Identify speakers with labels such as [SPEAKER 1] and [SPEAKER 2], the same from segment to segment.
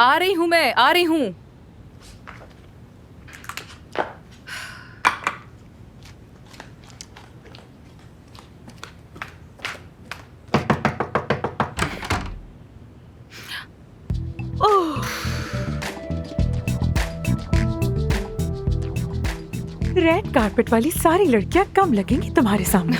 [SPEAKER 1] आ रही हूँ मैं, आ रही हूँ।
[SPEAKER 2] रेड कारपेट वाली सारी लड़कियां कम लगेंगी तुम्हारे सामने।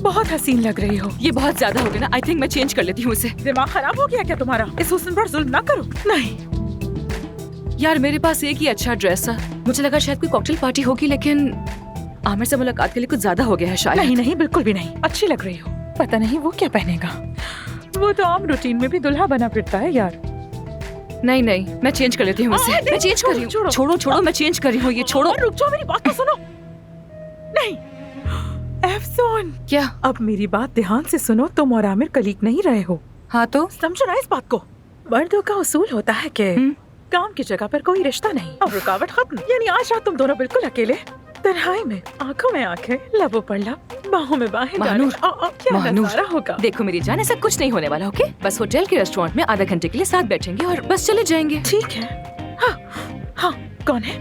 [SPEAKER 2] बहुत हसीन लग रही हो।
[SPEAKER 1] ये बहुत ज्यादा हो गया ना। आई थिंक मैं चेंज कर लेती हूँ उसे।
[SPEAKER 2] दिमाग खराब हो गया क्या तुम्हारा? इस हुस्न पर जुल्म ना करो। नहीं
[SPEAKER 1] यार मेरे पास एक ही अच्छा ड्रेस है। मुझे लगा शायद कोई कॉकटेल पार्टी होगी, लेकिन आमिर से मुलाकात के लिए कुछ ज्यादा हो गया है शायद।
[SPEAKER 2] नहीं नहीं, बिल्कुल भी नहीं। अच्छी लग रही हो। पता नहीं वो क्या पहनेगा। वो तो आम रूटीन में भी दुल्हा बना फिरता है यार।
[SPEAKER 1] नहीं नहीं, मैं चेंज कर लेती हूँ इसे। मैं चेंज कर रही हूँ। छोड़ो छोड़ो, मैं चेंज कर रही हूँ। ये छोड़ो।
[SPEAKER 2] रुक जाओ, मेरी बात तो सुनो। नहीं अफसोन।
[SPEAKER 1] क्या?
[SPEAKER 2] अब मेरी बात ध्यान से सुनो। तुम और आमिर कलीग नहीं रहे हो।
[SPEAKER 1] हाँ तो
[SPEAKER 2] समझो ना इस बात को। मर्दों का उसूल होता है कि काम की जगह पर कोई रिश्ता नहीं और रुकावट खत्म। यानी आज रात तुम दोनों बिल्कुल अकेले, तन्हाई में, आंखों में आंखें, लबों पर लब, बाहों में बाहें डालो। क्या नजारा होगा।
[SPEAKER 1] देखो मेरी जान, ऐसा कुछ नहीं होने वाला। ओके, बस होटल के रेस्टोरेंट में आधा घंटे के लिए साथ बैठेंगे और बस चले जाएंगे।
[SPEAKER 2] ठीक है। हाँ हाँ, कौन है?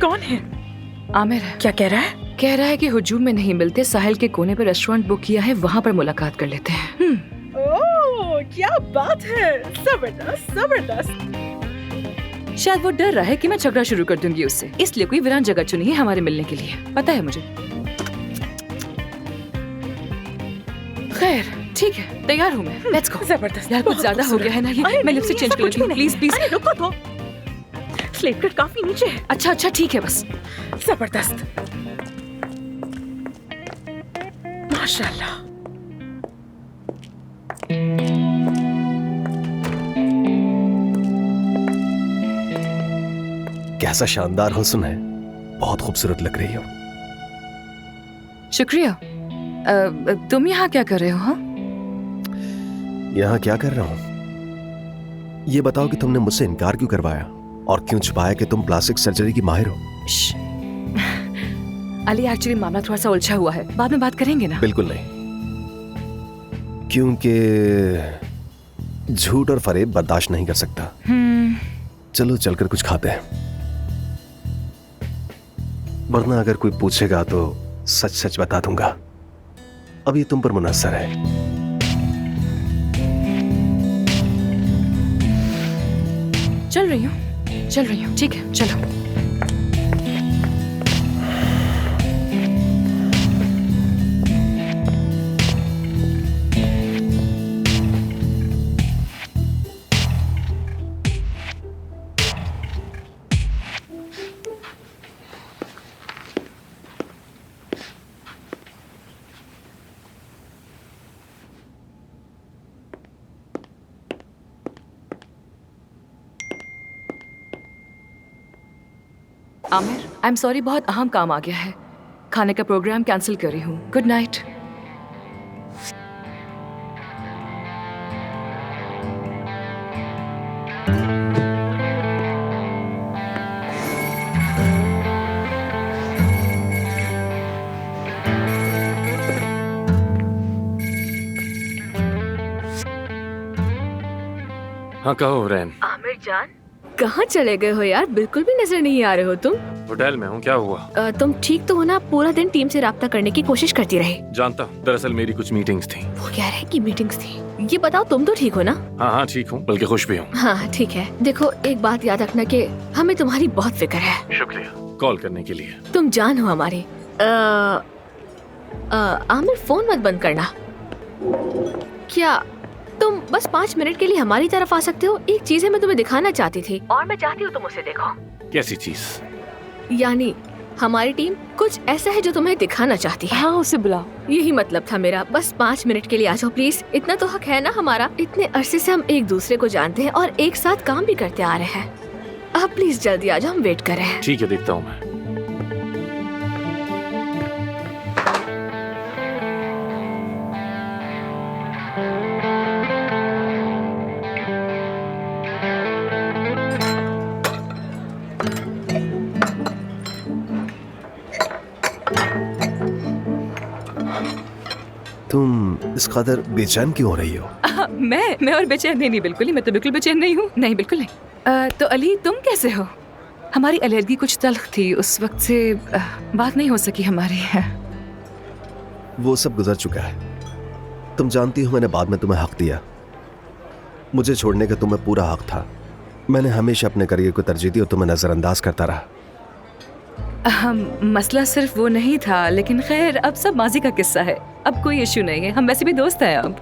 [SPEAKER 2] कौन है?
[SPEAKER 1] आमिर है।
[SPEAKER 2] क्या कह रहा है?
[SPEAKER 1] कह रहा है कि हुजूम में नहीं मिलते, साहिल के कोने पे रेस्टोरेंट बुक किया है, वहाँ पर मुलाकात कर लेते हैं।
[SPEAKER 2] ओह क्या बात है। जबरदस्त जबरदस्त।
[SPEAKER 1] शायद वो डर रहा है कि मैं झगड़ा शुरू कर दूंगी उससे, इसलिए कोई वीरान जगह चुनी है हमारे मिलने के लिए। पता है मुझे। खैर ठीक है, तैयार हूँ मैं। Let's go.
[SPEAKER 2] जबरदस्त।
[SPEAKER 1] यार कुछ ज्यादा हो गया है ना ये। मैं लिपस्टिक चेंज कर लेती हूँ। Please please.
[SPEAKER 2] अरे रुको तो। स्लीप कट काफी नीचे है।
[SPEAKER 1] अच्छा अच्छा ठीक है बस।
[SPEAKER 2] जबरदस्त। माशाल्लाह।
[SPEAKER 3] कैसा शानदार हुस्न है। बहुत खूबसूरत लग रही हो।
[SPEAKER 1] शुक्रिया। तुम यहाँ क्या कर रहे हो? हाँ,
[SPEAKER 3] यहाँ क्या कर रहा हूँ? ये बताओ कि तुमने मुझसे इनकार क्यों करवाया और क्यों छुपाया कि तुम प्लास्टिक सर्जरी की माहिर हो?
[SPEAKER 1] अली, एक्चुअली मामला थोड़ा सा उलझा हुआ है, बाद में बात करेंगे ना?
[SPEAKER 3] बिल्कुल नहीं, क्योंकि झूठ और फरेब बर्दाश्त नहीं कर सकता। चलो चलकर कुछ खाते हैं, वरना अगर कोई पूछेगा तो सच सच बता दूंगा। अब ये तुम पर मुनस्सर है।
[SPEAKER 1] चल रही हूँ। ठीक है चलो। आमिर, आई एम सॉरी, बहुत अहम काम आ गया है। खाने का प्रोग्राम कैंसिल कर रही हूँ। Good night.
[SPEAKER 4] हाँ कहो रैन।
[SPEAKER 5] आमिर जान, कहाँ चले गए हो यार? बिल्कुल भी नजर नहीं आ रहे हो तुम।
[SPEAKER 4] होटल में हूँ, क्या हुआ?
[SPEAKER 5] तुम ठीक तो हो ना? पूरा दिन टीम से राब्ता करने की कोशिश करती रही।
[SPEAKER 4] जानता हूँ, दरअसल मेरी कुछ मीटिंग्स थी।
[SPEAKER 5] वो कह रहे कि मीटिंग्स थी। ये बताओ तुम तो ठीक हो ना?
[SPEAKER 4] हाँ हाँ ठीक हूँ, बल्कि खुश भी हूँ।
[SPEAKER 5] हाँ ठीक है। देखो एक बात याद रखना कि हमें तुम्हारी बहुत फिक्र है।
[SPEAKER 4] शुक्रिया कॉल करने के लिए।
[SPEAKER 5] तुम जान हो हमारी। आमिर फोन मत बंद करना। क्या तुम बस 5 मिनट के लिए हमारी तरफ आ सकते हो? एक चीज है मैं तुम्हें दिखाना चाहती थी और मैं चाहती हूँ तुम उसे देखो।
[SPEAKER 4] कैसी चीज?
[SPEAKER 5] यानी हमारी टीम कुछ ऐसा है जो तुम्हें दिखाना चाहती है।
[SPEAKER 1] हाँ उसे बुलाओ।
[SPEAKER 5] यही मतलब था मेरा। बस 5 मिनट के लिए आ जाओ प्लीज। इतना तो हक है ना हमारा। इतने अरसे से हम एक दूसरे को जानते हैं और एक साथ काम भी करते आ रहे हैं। अब प्लीज जल्दी आ जाओ, हम वेट कर रहे हैं।
[SPEAKER 4] ठीक है, देखता हूँ मैं।
[SPEAKER 3] तुम इस कदर बेचैन क्यों हो रही हो?
[SPEAKER 1] मैं और बेचैन नहीं बिल्कुल ही, मैं तो बिल्कुल बेचैन नहीं हूँ, नहीं बिल्कुल नहीं। तो अली तुम कैसे हो? हमारी एलर्जी कुछ तल्ख थी, उस वक्त से बात नहीं हो सकी हमारी।
[SPEAKER 3] वो सब गुजर चुका है। तुम जानती हो मैंने बाद में तुम्हें हक दिया, मुझे छोड़ने का तुम्हें पूरा हक था। मैंने हमेशा अपने करियर को तरजीह दी और तुम्हें नजरअंदाज करता रहा।
[SPEAKER 1] मसला सिर्फ वो नहीं था, लेकिन खैर अब सब माजी का किस्सा है, अब कोई इशू नहीं है, हम वैसे भी दोस्त हैं अब।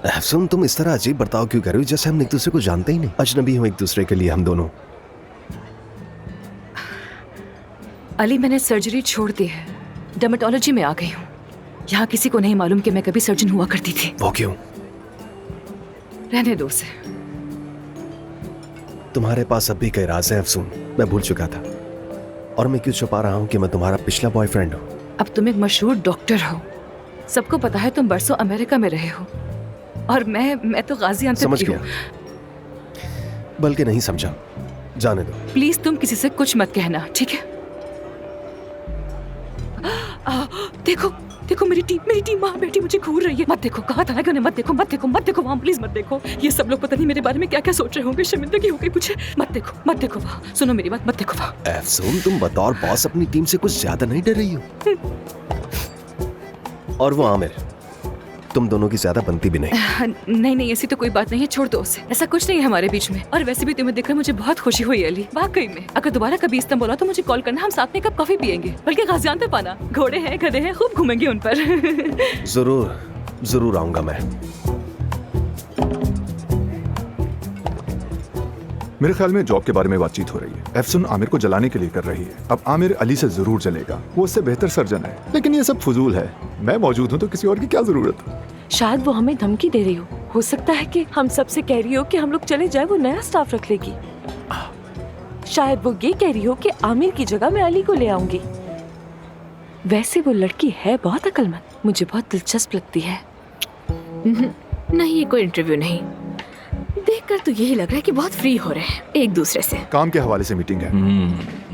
[SPEAKER 3] अफसुन तुम इस तरह अजीब बर्ताव क्यों कर रही हो, जैसे हम एक दूसरे को जानते ही नहीं, अजनबी हो एक दूसरे के लिए हम दोनों।
[SPEAKER 1] अली मैंने सर्जरी छोड़ दी है, डर्मेटोलॉजी में आ गई हूँ। यहाँ किसी को नहीं मालूम कि मैं कभी सर्जन हुआ करती थी।
[SPEAKER 3] वो क्यों?
[SPEAKER 1] रहने दो उसे।
[SPEAKER 3] तुम्हारे पास अब भी कई राज हैं अफसून, मैं भूल चुका था। और मैं क्यों छुपा रहा हूँ कि मैं तुम्हारा पिछला बॉयफ्रेंड हूँ।
[SPEAKER 1] अब तुम एक मशहूर डॉक्टर हो, सबको पता है तुम बरसों अमेरिका में रहे हो, और मैं तो गाजियाबाद की हूँ।
[SPEAKER 3] बल्कि नहीं समझा, जाने दो।
[SPEAKER 1] प्लीज तुम किसी से कुछ मत कहना, ठीक है? देखो देखो मेरी टीम वहाँ बैठी मुझे घूर रही है। मत देखो, कहा था ना मत देखो, मत देखो, मत देखो वहाँ, प्लीज मत देखो। ये सब लोग पता नहीं मेरे बारे में क्या क्या सोच रहे होंगे, शर्मिंदगी हो गई मुझे। मत देखो वहाँ, सुनो मेरी बात, मत देखो वहाँ।
[SPEAKER 3] अफसून तुम बतौर बॉस अपनी टीम से कुछ ज्यादा नहीं डर रही हो? और वो आमिर, तुम दोनों की ज्यादा बनती भी नहीं।
[SPEAKER 1] नहीं ऐसी तो कोई बात नहीं है, छोड़ दो उसे, ऐसा कुछ नहीं है हमारे बीच में। और वैसे भी तुम्हें देखकर मुझे बहुत खुशी हुई अली, वाकई में। अगर दोबारा कभी इस्तांबुल आओ तो मुझे कॉल करना, हम साथ में कप कॉफी पियेंगे, बल्कि गाजियाबाद पाना, घोड़े हैं गधे हैं, खूब घूमेंगे उन पर।
[SPEAKER 3] जरूर आऊंगा मैं।
[SPEAKER 6] मेरे ख्याल में जॉब के बारे में बातचीत हो रही है। अफसून आमिर को जलाने के लिए कर रही है। अब आमिर अली से जरूर जलेगा, वो उससे बेहतर सर्जन है। लेकिन ये सब फजूल है, मैं मौजूद हूँ तो किसी और की क्या जरूरत है।
[SPEAKER 2] शायद वो हमें धमकी दे रही हो सकता है कि हम सबसे कह रही हो कि हम लोग चले जाए, वो नया स्टाफ रख लेगी। शायद वो ये कह रही हो कि आमिर की जगह मैं अली को ले आऊंगी। वैसे वो लड़की है बहुत अक्लमंद, मुझे बहुत दिलचस्प लगती है।
[SPEAKER 5] नहीं, ये कोई इंटरव्यू नहीं, देखकर तो यही लग रहा है कि बहुत फ्री हो रहे हैं एक दूसरे से।
[SPEAKER 6] काम के हवाले से मीटिंग है।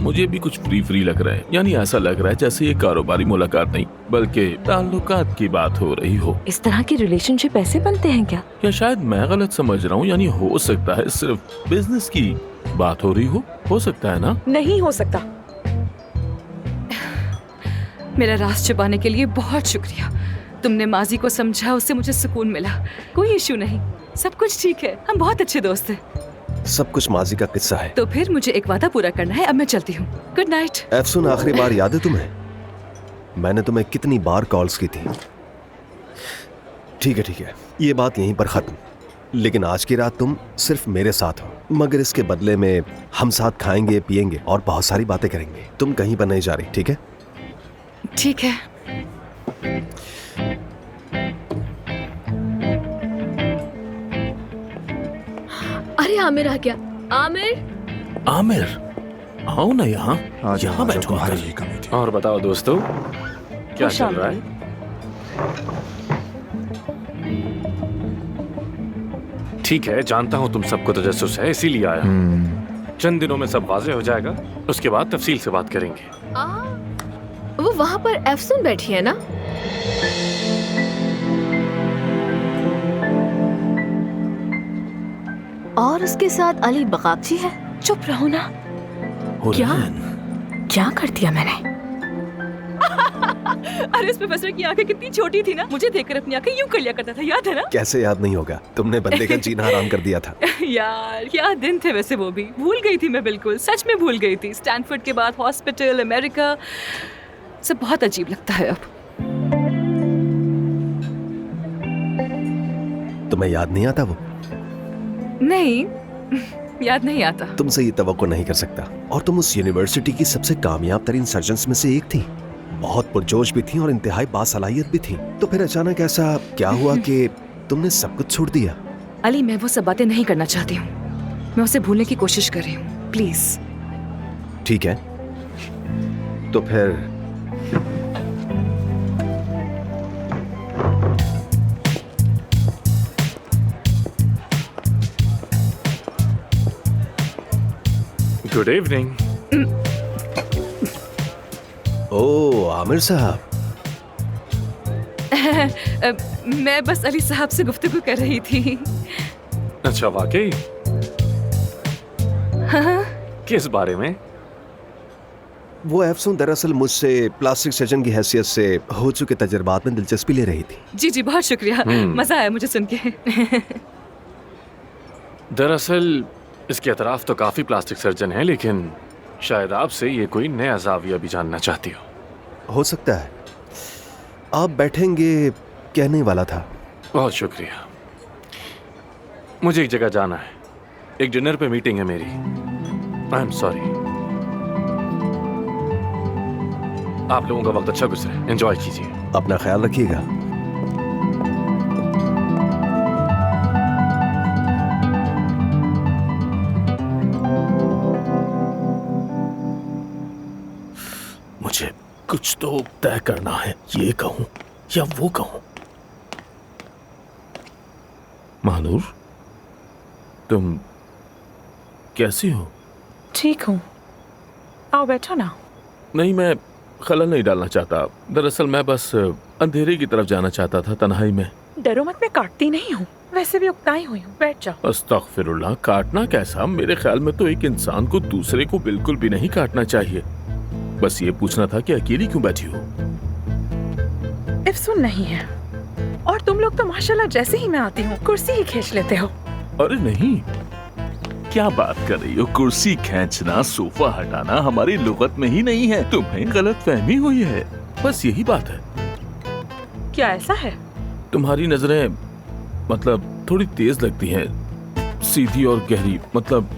[SPEAKER 4] मुझे भी कुछ फ्री लग रहा है, यानी ऐसा लग रहा है जैसे ये कारोबारी मुलाकात नहीं बल्कि ताल्लुकात की बात हो रही हो।
[SPEAKER 2] इस तरह के रिलेशनशिप ऐसे बनते हैं क्या?
[SPEAKER 4] या शायद मैं गलत समझ रहा हूँ, यानी हो सकता है सिर्फ बिजनेस की बात हो रही हो सकता है ना?
[SPEAKER 2] नहीं हो सकता।
[SPEAKER 1] मेरा राज छुपाने के लिए बहुत शुक्रिया। तुमने माजी को समझा, उससे मुझे सुकून मिला। कोई इशू नहीं, सब कुछ ठीक है, हम बहुत अच्छे दोस्त हैं।
[SPEAKER 3] सब कुछ माजी का किस्सा है।
[SPEAKER 1] तो फिर मुझे एक वादा पूरा करना है, अब मैं चलती हूँ। Good night.
[SPEAKER 3] अफसून आखिरी बार याद है तुम्हें मैंने तुम्हें कितनी बार कॉल्स की थी? ठीक है, ये बात यहीं पर खत्म। लेकिन आज की रात तुम सिर्फ मेरे साथ हो, मगर इसके बदले में हम साथ खाएंगे पिएंगे और बहुत सारी बातें करेंगे। तुम कहीं पर नहीं जा रही, ठीक है?
[SPEAKER 1] ठीक है।
[SPEAKER 5] अरे आमिर आ गया। आमिर
[SPEAKER 4] आओ ना यहाँ बैठो।
[SPEAKER 6] तुम्हारी ही कमी थी।
[SPEAKER 4] और बताओ दोस्तों, क्या चल रहा है? ठीक है, जानता हूँ तुम सबको तजस्सुस है, इसीलिए आया। चंद दिनों में सब वाज़ेह हो जाएगा, उसके बाद तफसील से बात करेंगे।
[SPEAKER 5] वो वहाँ पर अफसून बैठी है ना? और उसके साथ अली बकाबची है।
[SPEAKER 2] चुप रहो ना।
[SPEAKER 5] क्या कर दिया मैंने?
[SPEAKER 1] अरे इस प्रोफेसर की आंखें कितनी छोटी थी ना, मुझे देखकर अपनी आंखें यूं कर लिया करता था, याद है ना?
[SPEAKER 3] कैसे याद नहीं होगा, तुमने बंदे का जीना हराम कर दिया था।
[SPEAKER 1] यार क्या दिन थे वैसे, वो भी भूल गई थी मैं, बिल्कुल सच में भूल गई थी। स्टैनफोर्ड के बाद हॉस्पिटल, अमेरिका, सब बहुत अजीब लगता है अब।
[SPEAKER 3] तुम्हें याद नहीं आता वो?
[SPEAKER 1] नहीं, याद नहीं आता।
[SPEAKER 3] तुमसे ये तवक्को नहीं कर सकता। और तुम उस यूनिवर्सिटी की सबसे कामयाब तरीन सर्जन्स में से एक थी, बहुत पुरजोश भी थी और इंतहाई बासलाहियत भी थी। तो फिर अचानक ऐसा क्या हुआ कि तुमने सब कुछ छोड़ दिया?
[SPEAKER 1] अली, मैं वो सब बातें नहीं करना चाहती हूँ, मैं उसे भूलने की कोशिश कर रही हूँ, प्लीज।
[SPEAKER 3] ठीक है, तो फिर
[SPEAKER 4] गुड इवनिंग।
[SPEAKER 3] ओ आमिर साहब,
[SPEAKER 1] मैं बस अली साहब से गुफ्तगू कर रही थी।
[SPEAKER 4] अच्छा, वाकई?
[SPEAKER 1] हाँ,
[SPEAKER 4] किस बारे में?
[SPEAKER 3] वो एफसून दरअसल मुझसे प्लास्टिक सर्जन की हैसियत से हो चुके तजर्बात में दिलचस्पी ले रही थी।
[SPEAKER 1] जी जी, बहुत शुक्रिया, मजा आया मुझे सुन के।
[SPEAKER 4] दरअसल इसके अतराफ तो काफी प्लास्टिक सर्जन हैं, लेकिन शायद आपसे ये कोई नया जाविया भी जानना चाहती
[SPEAKER 3] हो सकता है। आप बैठेंगे, कहने वाला था।
[SPEAKER 4] बहुत शुक्रिया। मुझे एक जगह जाना है, एक डिनर पे मीटिंग है मेरी। I am sorry. आप लोगों का वक्त अच्छा गुजरे, एंजॉय कीजिए।
[SPEAKER 3] अपना ख्याल रखिएगा।
[SPEAKER 7] मुझे कुछ तो तय करना है, ये कहूं या वो कहूं। महानूर, तुम कैसी हो?
[SPEAKER 2] ठीक हूँ, आओ बैठो ना।
[SPEAKER 7] नहीं, मैं खलल नहीं डालना चाहता। दरअसल मैं बस अंधेरे की तरफ जाना चाहता था, तन्हाई में।
[SPEAKER 2] डरो मत, मैं काटती नहीं हूँ, वैसे भी उकताई हुई हूँ। बैठ जाओ।
[SPEAKER 7] अस्तगफिरुल्लाह, काटना कैसा? मेरे ख्याल में तो एक इंसान को दूसरे को बिल्कुल भी नहीं काटना चाहिए। बस ये पूछना था कि अकेली क्यों बैठी हो?
[SPEAKER 2] इफ्सून नहीं है, और तुम लोग तो माशाल्लाह जैसे ही मैं आती हूँ कुर्सी ही खींच लेते हो।
[SPEAKER 7] अरे नहीं, क्या बात कर रही हो? कुर्सी खींचना, सोफा हटाना हमारी लुगत में ही नहीं है। तुम्हें गलत फहमी हुई है, बस यही बात है।
[SPEAKER 2] क्या ऐसा है?
[SPEAKER 7] तुम्हारी नजरें मतलब थोड़ी तेज लगती हैं, सीधी और गहरी। मतलब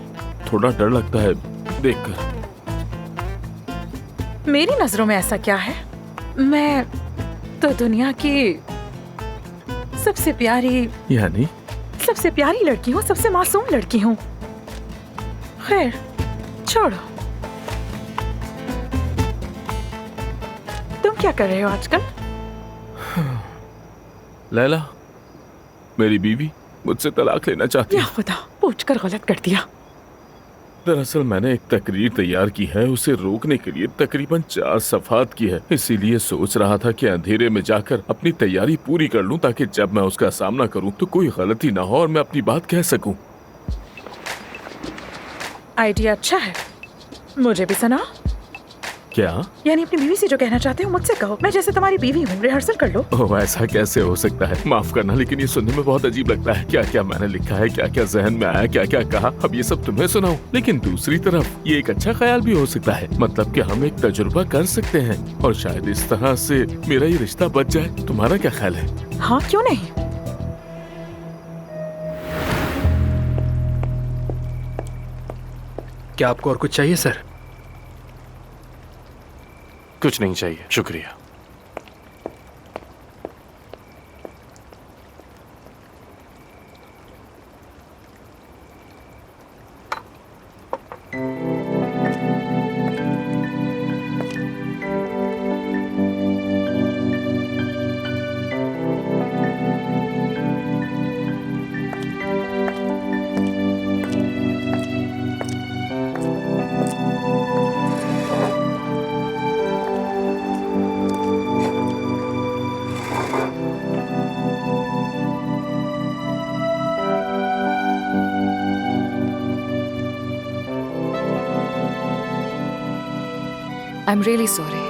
[SPEAKER 7] थोड़ा डर लगता है देखकर।
[SPEAKER 2] मेरी नजरों में ऐसा क्या है? मैं तो दुनिया की सबसे प्यारी,
[SPEAKER 7] यानी
[SPEAKER 2] सबसे प्यारी लड़की हूँ, सबसे मासूम लड़की हूँ। खैर छोड़ो। तुम क्या कर रहे हो आजकल?
[SPEAKER 7] लैला, मेरी बीवी मुझसे तलाक लेना चाहती
[SPEAKER 2] या
[SPEAKER 7] है।
[SPEAKER 2] खुदा, पूछकर गलत कर दिया।
[SPEAKER 7] दरअसल मैंने एक तकरीर तैयार की है, उसे रोकने के लिए तकरीबन 4 सफ़ात की है। इसीलिए सोच रहा था कि अंधेरे में जाकर अपनी तैयारी पूरी कर लूं, ताकि जब मैं उसका सामना करूं तो कोई गलती ना हो और मैं अपनी बात कह सकूं।
[SPEAKER 2] आइडिया अच्छा है, मुझे भी सुनाओ।
[SPEAKER 7] क्या?
[SPEAKER 2] यानी अपनी बीवी से जो कहना चाहते हो मुझसे कहो। मैं जैसे तुम्हारी बीवी हूँ, रिहर्सल कर लो।
[SPEAKER 7] ओह, ऐसा कैसे हो सकता है? माफ करना, लेकिन ये सुनने में बहुत अजीब लगता है। क्या क्या मैंने लिखा है, क्या क्या जहन में आया, क्या क्या कहा, अब ये सब तुम्हें सुनाऊं। लेकिन दूसरी तरफ ये एक अच्छा ख्याल भी हो सकता है, मतलब कि हम एक तजुर्बा कर सकते हैं और शायद इस तरह से मेरा ये रिश्ता बच जाए। तुम्हारा क्या ख्याल है?
[SPEAKER 2] हाँ, क्यों नहीं।
[SPEAKER 8] क्या आपको और कुछ चाहिए सर?
[SPEAKER 4] कुछ नहीं चाहिए, शुक्रिया।
[SPEAKER 1] I'm really sorry.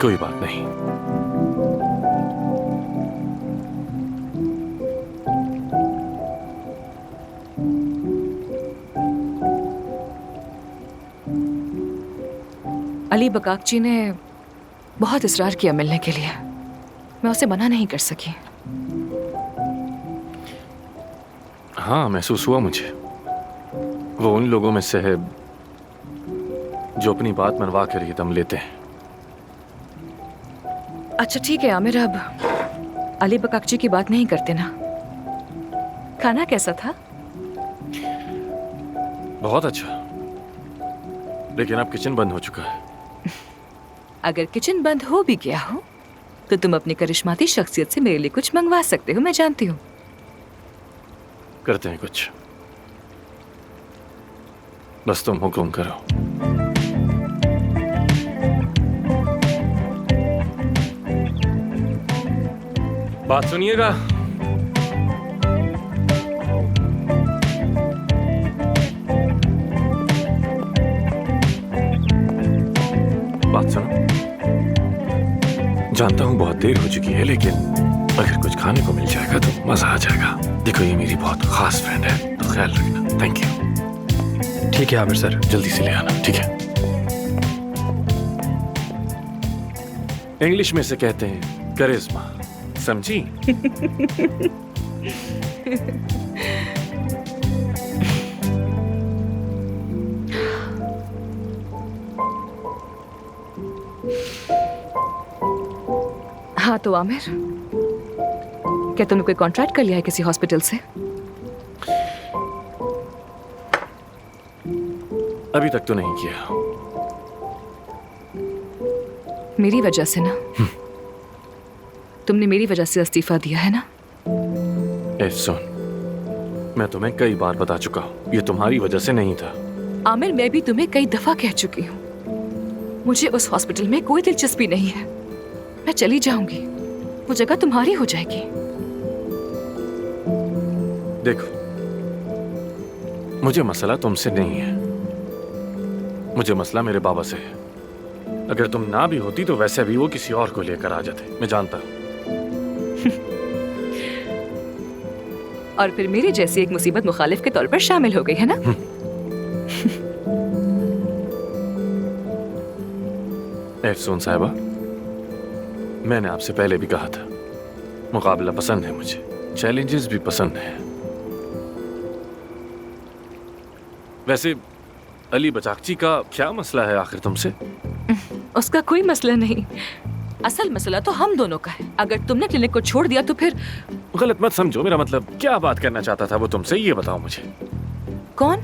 [SPEAKER 4] कोई बात नहीं।
[SPEAKER 1] अली बकाकची ने बहुत इसरार किया मिलने के लिए, मैं उसे मना नहीं कर सकी।
[SPEAKER 4] हाँ, महसूस हुआ मुझे। वो उन लोगों में से है जो अपनी बात मनवा कर ही दम लेते हैं।
[SPEAKER 1] अच्छा ठीक है आमिर, अब अली बकाकची की बात नहीं करते ना। खाना कैसा था?
[SPEAKER 4] बहुत अच्छा, लेकिन अब किचन बंद हो चुका है।
[SPEAKER 1] अगर किचन बंद हो भी गया हो तो तुम अपनी करिश्माती शख्सियत से मेरे लिए कुछ मंगवा सकते हो, मैं जानती हूँ।
[SPEAKER 4] करते हैं कुछ। बस तुम हुक्म करो। बात सुनिएगा। बात सुनो। जानता हूं बहुत देर हो चुकी है, लेकिन अगर कुछ खाने को मिल जाएगा तो मजा आ जाएगा। देखो ये मेरी बहुत खास फ्रेंड है, तो ख्याल रखना। Thank you.
[SPEAKER 8] ठीक है आमिर सर।
[SPEAKER 4] जल्दी से ले आना, ठीक है? इंग्लिश में से कहते हैं करिश्मा, समझी?
[SPEAKER 1] हाँ तो आमिर, क्या तुमने कोई कॉन्ट्रैक्ट कर लिया है किसी हॉस्पिटल से?
[SPEAKER 4] अभी तक तो नहीं किया।
[SPEAKER 1] मेरी वजह से ना? तुमने मेरी वजह से इस्तीफा दिया है ना?
[SPEAKER 4] ए सुन, मैं तुम्हें कई बार बता चुका हूँ, ये तुम्हारी वजह से नहीं था।
[SPEAKER 1] आमिर, मैं भी तुम्हें कई दफा कह चुकी हूँ, मुझे उस हॉस्पिटल में कोई दिलचस्पी नहीं है। मैं चली जाऊंगी, वो जगह तुम्हारी हो जाएगी।
[SPEAKER 4] देखो, मुझे मसला तुमसे नहीं है, मुझे मसला मेरे बाबा से है। अगर तुम ना भी होती तो वैसे भी वो किसी और को लेकर आ जाते, मैं जानता हूं।
[SPEAKER 1] और फिर मेरी जैसी एक मुसीबत मुखालिफ के तौर पर शामिल हो गई है ना?
[SPEAKER 4] एफसून साहिबा, मैंने आपसे पहले भी कहा था, मुकाबला पसंद है मुझे, चैलेंजेस भी पसंद है। वैसे अली बचाकची का क्या मसला है आखिर तुमसे?
[SPEAKER 1] उसका कोई मसला नहीं, असल मसला तो हम दोनों का है। अगर तुमने क्लिनिक को छोड़ दिया तो फिर...
[SPEAKER 4] गलत मत समझो मेरा मतलब, क्या बात करना चाहता था वो तुमसे, ये बताओ मुझे।
[SPEAKER 1] कौन?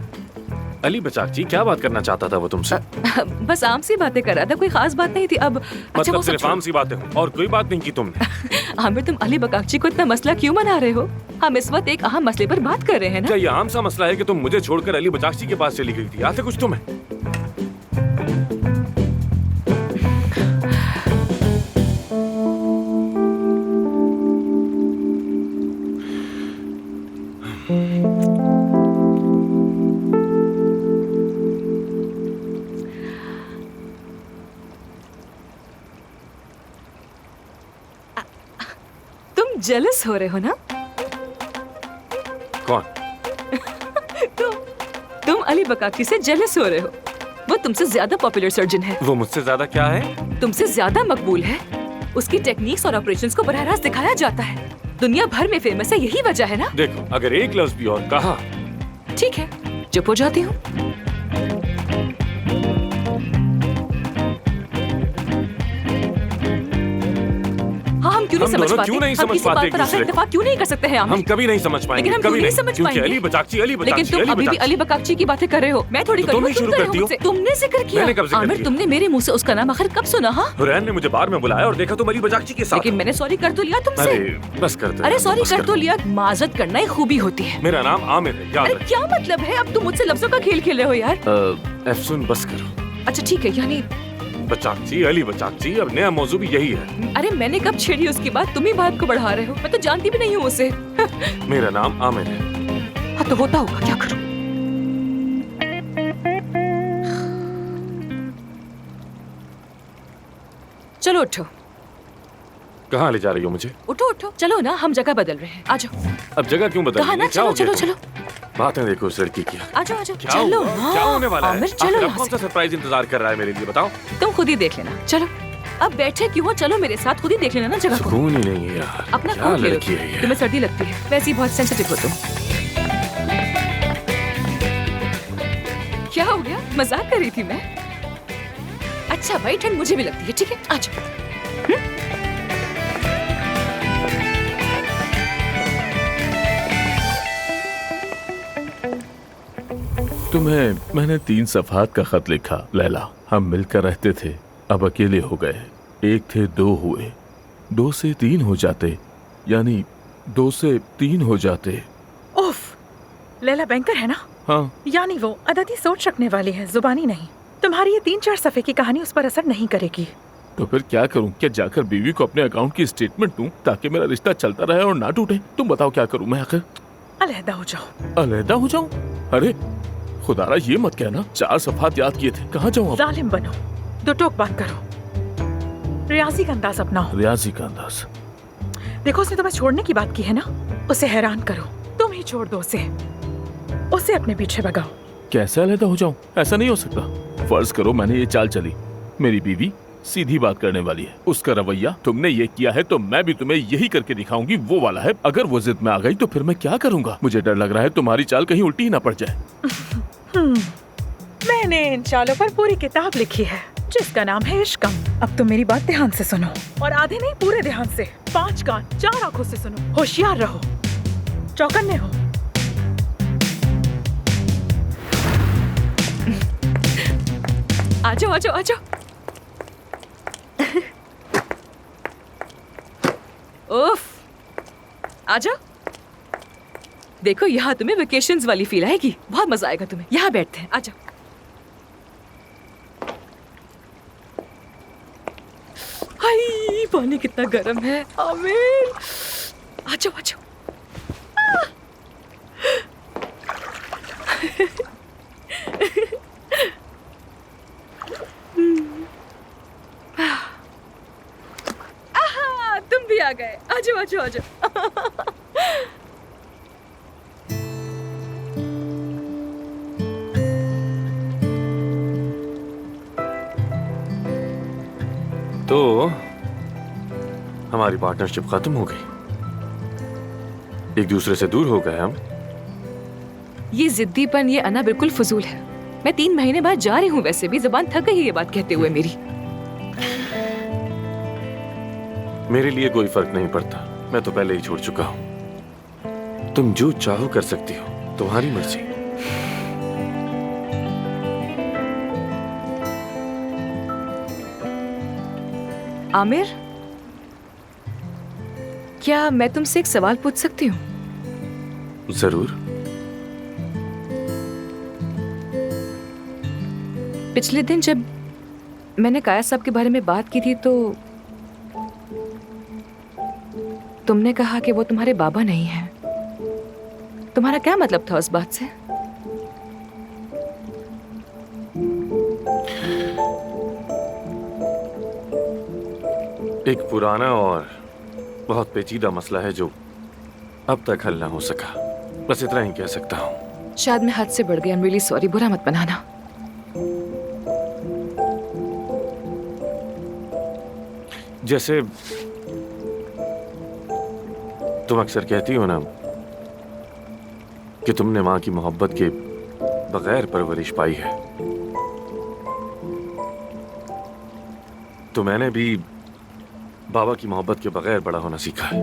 [SPEAKER 4] अली बचाकची क्या बात करना चाहता था वो तुमसे?
[SPEAKER 1] बस आम सी बातें कर रहा था, कोई खास बात नहीं थी। अब अच्छा,
[SPEAKER 4] मतलब
[SPEAKER 1] वो सब
[SPEAKER 4] सिर्फ आम सी बातें हो और कोई बात नहीं की तुमने?
[SPEAKER 1] आमिर, तुम अली बकाकची को इतना मसला क्यों बना रहे हो? हम इस वक्त एक अहम मसले पर बात कर रहे हैं ना?
[SPEAKER 4] क्या ये आम सा मसला है कि तुम मुझे छोड़कर अली बचाकची के पास चली गई थी? याद है कुछ तुम्हें?
[SPEAKER 1] जेलस हो रहे हो ना?
[SPEAKER 4] कौन?
[SPEAKER 1] तुम अली बकाकची से जेलस हो रहे हो। वो तुमसे ज्यादा पॉपुलर सर्जन है।
[SPEAKER 4] वो मुझसे ज्यादा क्या है?
[SPEAKER 1] तुमसे ज्यादा मकबूल है। उसकी टेक्निक्स और ऑपरेशंस को बराह रास्त दिखाया जाता है, दुनिया भर में फेमस है। यही वजह है ना?
[SPEAKER 4] देखो, अगर एक लफ्ज भी और कहा...
[SPEAKER 1] ठीक है, चुप हो जाती हूँ। हम क्यों नहीं समझ पाते?
[SPEAKER 4] क्यों नहीं समझ पाते एक दूसरे को?
[SPEAKER 1] इत्तेफाक क्यों नहीं कर सकते हैं?
[SPEAKER 4] हम कभी नहीं समझ पाएंगे,
[SPEAKER 1] लेकिन हम
[SPEAKER 4] कभी
[SPEAKER 1] नहीं समझ पाएंगे।
[SPEAKER 4] अली बचाकची,
[SPEAKER 1] लेकिन तुम अभी भी अली बकाकची की बातें कर रहे हो। मैं थोड़ी
[SPEAKER 4] तुम ही शुरू करती हो।
[SPEAKER 1] तुमने जिक्र किया।
[SPEAKER 4] मैंने कब जिक्र
[SPEAKER 1] आमिर,
[SPEAKER 4] किया?
[SPEAKER 1] तुमने मेरे मुंह से उसका नाम आखिर कब सुना? हाँ,
[SPEAKER 4] हुरैन ने मुझे बार में बुलाया और देखा तुम अली बचाकची के साथ।
[SPEAKER 1] लेकिन मैंने सॉरी कर तो लिया तुमसे।
[SPEAKER 4] अरे बस कर दो।
[SPEAKER 1] अरे सॉरी कर तो लिया, माजरत करना ही खूबी होती है।
[SPEAKER 4] मेरा नाम आमिर है, याद
[SPEAKER 1] अरे
[SPEAKER 4] रख।
[SPEAKER 1] क्या मतलब है? अब तुम मुझसे लफ्जों का खेल खेल रहे हो यार।
[SPEAKER 4] एफसून बस करो।
[SPEAKER 1] अच्छा ठीक है, यानी
[SPEAKER 4] बचाकची, अली बचाकची, अब नया मौजू भी यही है।
[SPEAKER 1] अरे मैंने कब छेड़ी उसकी बात? तुम ही बात को बढ़ा रहे हो। मैं तो जानती भी नहीं हूँ उसे।
[SPEAKER 4] मेरा नाम आमिर है।
[SPEAKER 1] हाँ तो होता होगा, क्या करूं? चलो उठो।
[SPEAKER 4] कहाँ ले जा रही हो मुझे?
[SPEAKER 1] उठो उठो, चलो ना, हम जगह बदल रहे हैं। आ जाओ।
[SPEAKER 4] अब जगह क्यों बदल
[SPEAKER 1] कहा
[SPEAKER 4] रही
[SPEAKER 1] ना,
[SPEAKER 4] है? क्या
[SPEAKER 1] चलो
[SPEAKER 4] हो गया
[SPEAKER 1] चलो
[SPEAKER 4] तुम्हें?
[SPEAKER 1] चलो।
[SPEAKER 4] बातें देखो उस लड़की की।
[SPEAKER 1] आ जाओ आ जाओ,
[SPEAKER 4] क्या
[SPEAKER 1] चलो
[SPEAKER 4] हुआ?
[SPEAKER 1] ना।
[SPEAKER 4] क्या होने वाला है?
[SPEAKER 1] आमिर, चलो
[SPEAKER 4] आखिर अब
[SPEAKER 1] यहाँ
[SPEAKER 4] कौन सा
[SPEAKER 1] से।
[SPEAKER 4] सरप्राइज इंतजार कर रहा है मेरे लिए, बताओ।
[SPEAKER 1] तुम खुद ही देख लेना। चलो, अब बैठे क्यों हो? चलो मेरे साथ, खुद ही देख लेना ना जगह को।
[SPEAKER 4] सुकून ही नहीं है यार।
[SPEAKER 1] अपना
[SPEAKER 4] क्या
[SPEAKER 1] खून ले लो।
[SPEAKER 4] लड़की है ये?
[SPEAKER 1] तुम्हें सर्दी लगती है, वैसे ही बहुत सेंसिटिव हो तुम। क्या हो गया? मजाक कर रही थी मैं। अच्छा भाई, ठंड मुझे भी लगती है। ठीक है, आ जाओ।
[SPEAKER 7] तुम्हें मैंने 3 सफ़हात का खत लिखा लैला। हम मिलकर रहते थे, अब अकेले हो गए। 1 थे 2 हुए, 2 से 3 हो जाते, यानी 2 से 3 हो जाते।
[SPEAKER 2] उफ, लैला बैंकर है ना?
[SPEAKER 7] हाँ,
[SPEAKER 2] यानी वो अददी सोच रखने वाली है, जुबानी नहीं। तुम्हारी ये 3-4 सफ़े की कहानी उस पर असर नहीं करेगी।
[SPEAKER 7] तो फिर क्या करूं? क्या जाकर बीवी को अपने अकाउंट की स्टेटमेंट दूं ताकि मेरा रिश्ता चलता रहे और ना टूटे? तुम बताओ क्या करूं मैं आखिर?
[SPEAKER 2] अलहदा हो जाओ।
[SPEAKER 7] अलहदा हो जाऊं? अरे खुदारा ये मत कहना, 4 सफ़ात याद किए थे, कहाँ जाऊं अब?
[SPEAKER 2] जालिम बनो, 2 टोक बात करो, रियाजी का अंदाज अपनाओ।
[SPEAKER 7] रियाजी का अंदाज?
[SPEAKER 2] देखो उसने तुम्हें छोड़ने की बात की है ना, उसे हैरान करो। तुम ही छोड़ दो उसे अपने पीछे भगाओ।
[SPEAKER 7] कैसे अलहदा हो जाऊं? ऐसा नहीं हो सकता। फर्ज करो मैंने ये चाल चली, मेरी बीवी सीधी बात करने वाली है, उसका रवैया तुमने ये किया है तो मैं भी तुम्हें यही करके दिखाऊंगी वो वाला है। अगर वो जिद में आ गई तो फिर मैं क्या करूंगा? मुझे डर लग रहा है तुम्हारी चाल कहीं उल्टी ही ना पड़ जाए।
[SPEAKER 2] मैंने इन चालों पर पूरी किताब लिखी है जिसका नाम है इश्कम। अब तुम मेरी बात ध्यान से सुनो, और आधे नहीं पूरे ध्यान से, 5 कान 4 आंखों से सुनो। होशियार रहो, चौकन्ने हो।
[SPEAKER 1] आ जाओ आ जाओ आ जाओ। उफ, आ जाओ। देखो यहाँ तुम्हें वेकेशंस वाली फील आएगी, बहुत मजा आएगा तुम्हें। यहाँ बैठते हैं, आ जाओ। हाय पानी कितना गर्म है। आमिर आ जाओ आ जाओ। तुम भी आ गए, आ जाओ आ जाओ आ जाओ।
[SPEAKER 4] तो हमारी पार्टनरशिप खत्म हो गई, एक दूसरे से दूर हो गए हम।
[SPEAKER 1] ये जिद्दीपन, ये अना बिल्कुल फजूल है। मैं 3 महीने बाद जा रही हूँ, वैसे भी जबान थक गई है ये बात कहते हुए मेरी।
[SPEAKER 4] मेरे लिए कोई फर्क नहीं पड़ता, मैं तो पहले ही छोड़ चुका हूं। तुम जो चाहो कर सकती हो, तुम्हारी मर्जी।
[SPEAKER 1] आमिर, क्या मैं तुमसे एक सवाल पूछ सकती हूँ?
[SPEAKER 4] जरूर।
[SPEAKER 1] पिछले दिन जब मैंने काया साहब के बारे में बात की थी तो तुमने कहा कि वो तुम्हारे बाबा नहीं हैं। तुम्हारा क्या मतलब था उस बात से?
[SPEAKER 4] एक पुराना और बहुत पेचीदा मसला है जो अब तक हल ना हो सका, बस इतना ही कह सकता हूँ।
[SPEAKER 1] शायद मैं हद से बढ़ गई। आई एम रियली सॉरी, बुरा मत बनाना।
[SPEAKER 4] जैसे तुम अक्सर कहती हो ना कि तुमने माँ की मोहब्बत के बगैर परवरिश पाई है, तो मैंने भी बाबा की मोहब्बत के बगैर बड़ा होना सीखा है।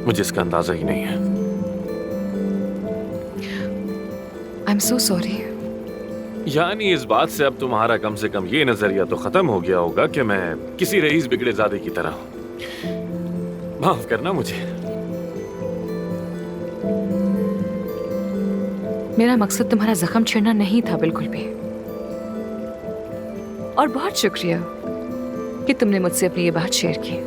[SPEAKER 4] मुझे इसका अंदाजा ही नहीं है।
[SPEAKER 1] I am so sorry.
[SPEAKER 4] यानी इस बात से अब तुम्हारा कम से कम ये नजरिया तो खत्म हो गया होगा कि मैं किसी रईस बिगड़ेजादे की तरह हूं। माफ करना मुझे।
[SPEAKER 1] मेरा मकसद तुम्हारा जख्म छेड़ना नहीं था बिल्कुल भी। और बहुत शुक्रिया कि तुमने मुझसे अपनी ये बात शेयर की।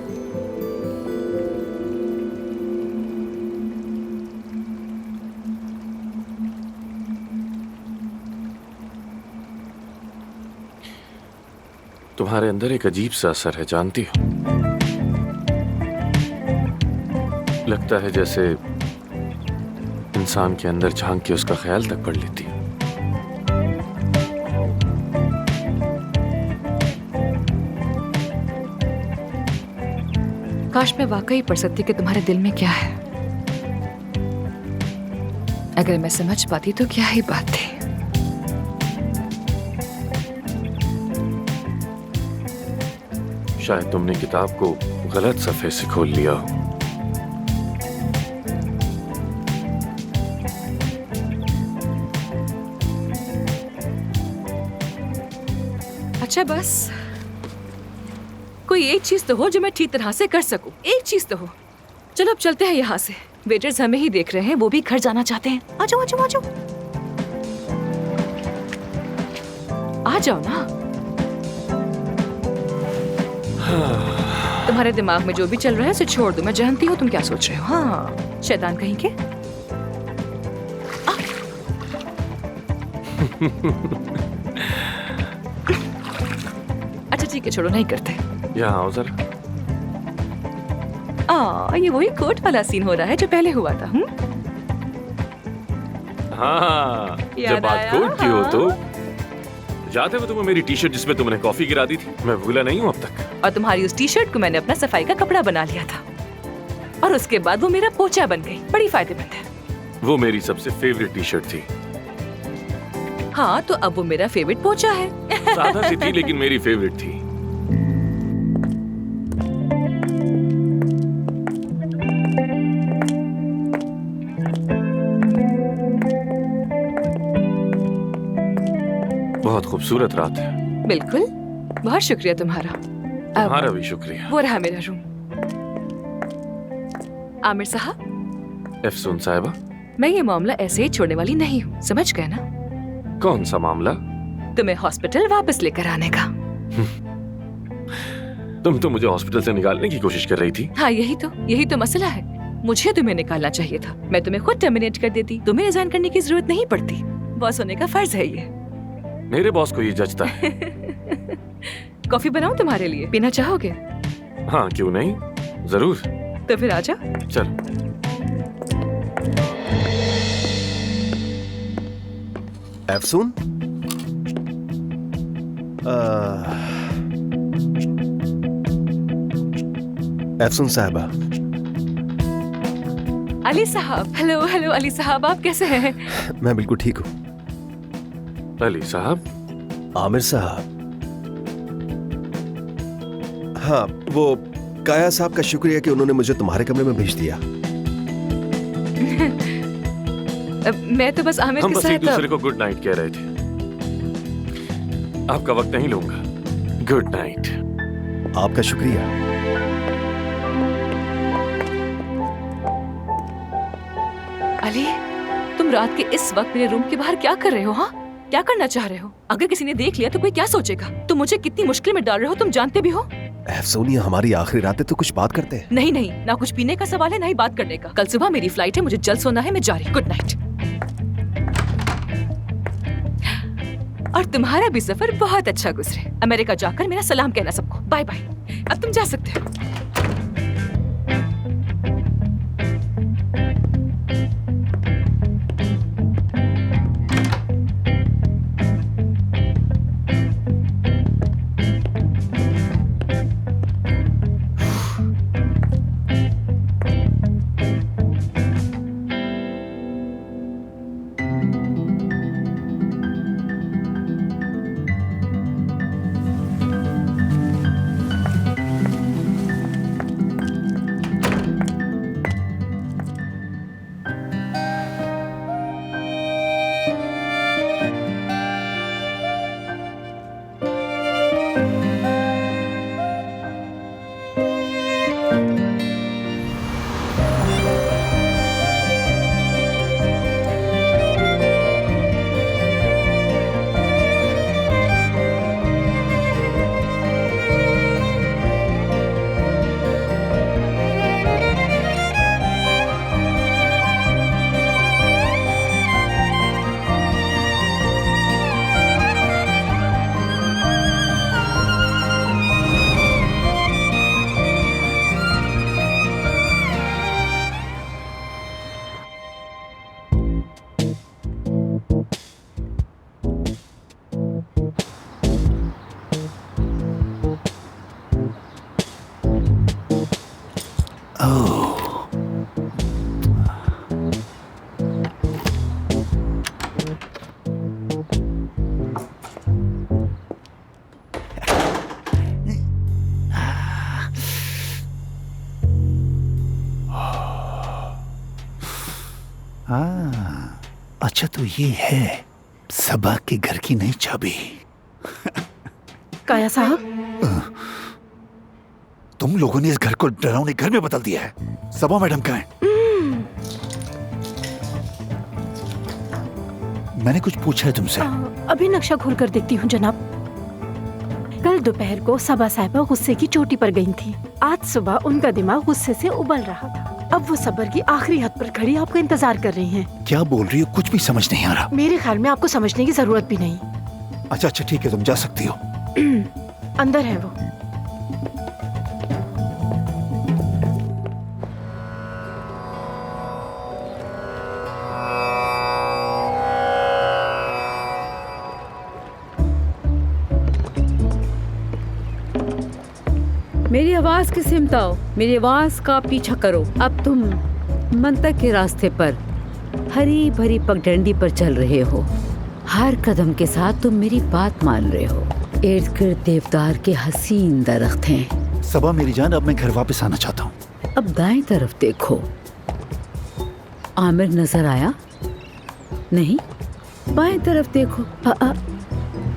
[SPEAKER 4] तुम्हारे अंदर एक अजीब सा असर है, जानती हो? लगता है जैसे इंसान के अंदर झांक के उसका ख्याल तक पढ़ लेती है।
[SPEAKER 1] काश मैं वाकई पढ़ सकती कि तुम्हारे दिल में क्या है। अगर मैं समझ पाती तो क्या ही बात थी।
[SPEAKER 4] शायद तुमने किताब को गलत सफ़े से खोल लिया हो।
[SPEAKER 1] अच्छा बस कोई एक चीज तो हो जो मैं ठीक तरह से कर सकूं। एक चीज तो हो। चलो अब चलते हैं यहाँ से। वेटर्स हमें ही देख रहे हैं, वो भी घर जाना चाहते हैं। आ जाओ आ जाओ आ जाओ, आ जाओ ना। तुम्हारे दिमाग में जो भी चल रहा है उसे छोड़ दो, मैं जानती हूँ तुम क्या सोच रहे हो। हाँ, शैतान कहीं के। अच्छा ठीक है, छोड़ो, नहीं करते।
[SPEAKER 4] यहाँ आओ जरा।
[SPEAKER 1] ये वही कोट वाला सीन हो रहा है जो पहले हुआ था।
[SPEAKER 4] हाँ,
[SPEAKER 1] याद
[SPEAKER 4] जब बात
[SPEAKER 1] आया?
[SPEAKER 4] कोट की हो
[SPEAKER 1] हाँ।
[SPEAKER 4] तो याद है वो तुम्हें मेरी टी शर्ट जिसमें तुमने कॉफी गिरा दी थी? मैं भूला नहीं हूँ अब तक।
[SPEAKER 1] और तुम्हारी उस टी शर्ट को मैंने अपना सफाई का कपड़ा बना लिया था, और उसके बाद वो मेरा पोछा बन गई। बड़ी फायदेमंद है।
[SPEAKER 4] वो मेरी सबसे फेवरेट टी शर्ट थी।
[SPEAKER 1] हाँ, तो अब वो मेरा फेवरेट पोछा है।
[SPEAKER 4] सादा सी थी लेकिन मेरी फेवरेट थी। बहुत खूबसूरत रात है।
[SPEAKER 1] बिल्कुल, बहुत शुक्रिया तुम्हारा।
[SPEAKER 4] तुम्हारा भी शुक्रिया।
[SPEAKER 1] वो रहा मेरा रूम। आमिर साहब,
[SPEAKER 4] एफसून साहिबा,
[SPEAKER 1] मैं ये मामला ऐसे ही छोड़ने वाली नहीं हूँ, समझ गए ना?
[SPEAKER 4] कौन सा मामला?
[SPEAKER 1] तुम्हें हॉस्पिटल वापस लेकर आने का।
[SPEAKER 4] तुम तो मुझे हॉस्पिटल से निकालने की कोशिश कर रही थी।
[SPEAKER 1] हाँ, यही तो मसला है। मुझे तुम्हें निकालना चाहिए था, मैं तुम्हें खुद टर्मिनेट कर देती। तुम्हें रिजाइन करने की जरूरत नहीं पड़ती। बॉस होने का फर्ज है ये।
[SPEAKER 4] मेरे बॉस को ये जचता है।
[SPEAKER 1] कॉफी बनाऊं तुम्हारे लिए, पीना चाहोगे?
[SPEAKER 4] हाँ, क्यों नहीं, जरूर।
[SPEAKER 1] तो फिर आजा।
[SPEAKER 4] चल।
[SPEAKER 3] एफसून, एफसून साहबा।
[SPEAKER 1] अली साहब, हेलो हेलो अली साहब, आप कैसे हैं?
[SPEAKER 3] मैं बिल्कुल ठीक हूँ।
[SPEAKER 4] अली साहब।
[SPEAKER 3] आमिर साहब, हाँ, वो काया साहब का शुक्रिया कि उन्होंने मुझे तुम्हारे कमरे में भेज दिया।
[SPEAKER 1] मैं तो बस आमिर
[SPEAKER 4] हम
[SPEAKER 1] के
[SPEAKER 4] बस एक
[SPEAKER 1] साथ।
[SPEAKER 4] दूसरे को गुड नाइट कह रहे थे। आपका वक्त नहीं लूंगा। Good night.
[SPEAKER 3] आपका शुक्रिया।
[SPEAKER 1] अली, तुम रात के इस वक्त मेरे रूम के बाहर क्या कर रहे हो? हाँ, क्या करना चाह रहे हो? अगर किसी ने देख लिया तो कोई क्या सोचेगा? तुम मुझे कितनी मुश्किल में डाल रहे हो, तुम जानते भी हो।
[SPEAKER 3] एफसून, ये हमारी आखिरी रात है तो कुछ बात करते हैं।
[SPEAKER 1] नहीं नहीं, ना कुछ पीने का सवाल है, ना ही बात करने का। कल सुबह मेरी फ्लाइट है, मुझे जल्द सोना है, मैं जा रही। Good night. और तुम्हारा भी सफर बहुत अच्छा गुजरे। अमेरिका जाकर मेरा सलाम कहना सबको। Bye bye. अब तुम जा सकते हो।
[SPEAKER 8] हाँ, अच्छा तो ये है सबा के घर की नई चाबी।
[SPEAKER 2] काया साहब,
[SPEAKER 8] तुम लोगों ने इस घर को डरावने घर में बदल दिया है। सबा मैडम कहाँ है? मैंने कुछ पूछा है तुमसे?
[SPEAKER 9] अभी नक्शा घूर कर देखती हूँ जनाब। कल दोपहर को सबा साहिबा गुस्से की चोटी पर गई थी। आज सुबह उनका दिमाग गुस्से से उबल रहा था। अब वो सब्र की आखिरी हद पर खड़ी आपका इंतजार कर रही हैं।
[SPEAKER 8] क्या बोल रही हो? कुछ भी समझ नहीं आ रहा।
[SPEAKER 9] मेरे ख्याल में आपको समझने की जरूरत भी नहीं।
[SPEAKER 8] अच्छा अच्छा ठीक है, तुम जा सकती हो।
[SPEAKER 9] अंदर है वो।
[SPEAKER 10] मेरी आवाज की सिमटाओ, मेरी आवाज का पीछा करो। अब तुम मंतक के रास्ते पर हरी भरी पगडंडी पर चल रहे हो। हर कदम के साथ तुम मेरी बात मान रहे हो। इर्द गिर्द देवदार के हसीन दरख्त हैं।
[SPEAKER 8] सबा मेरी जान, अब मैं घर वापस आना चाहता हूँ।
[SPEAKER 10] अब दाएं तरफ देखो। आमिर नजर आया? नहीं। बाएं तरफ देखो।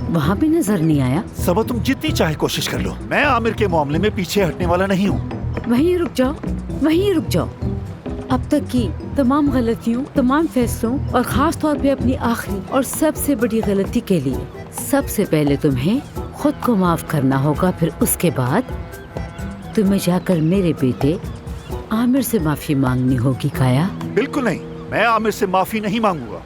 [SPEAKER 10] वहाँ भी नजर नहीं आया।
[SPEAKER 8] सबा तुम जितनी चाहे कोशिश कर लो, मैं आमिर के मामले में पीछे हटने वाला नहीं हूँ।
[SPEAKER 10] वहीं रुक जाओ, वहीं रुक जाओ। अब तक की तमाम गलतियों, तमाम फैसलों और खास तौर पे अपनी आखिरी और सबसे बड़ी गलती के लिए सबसे पहले तुम्हें खुद को माफ करना होगा। फिर उसके बाद तुम्हें जाकर मेरे बेटे आमिर से माफी मांगनी होगी। काया?
[SPEAKER 8] बिल्कुल नहीं, मैं आमिर से माफी नहीं मांगूंगा।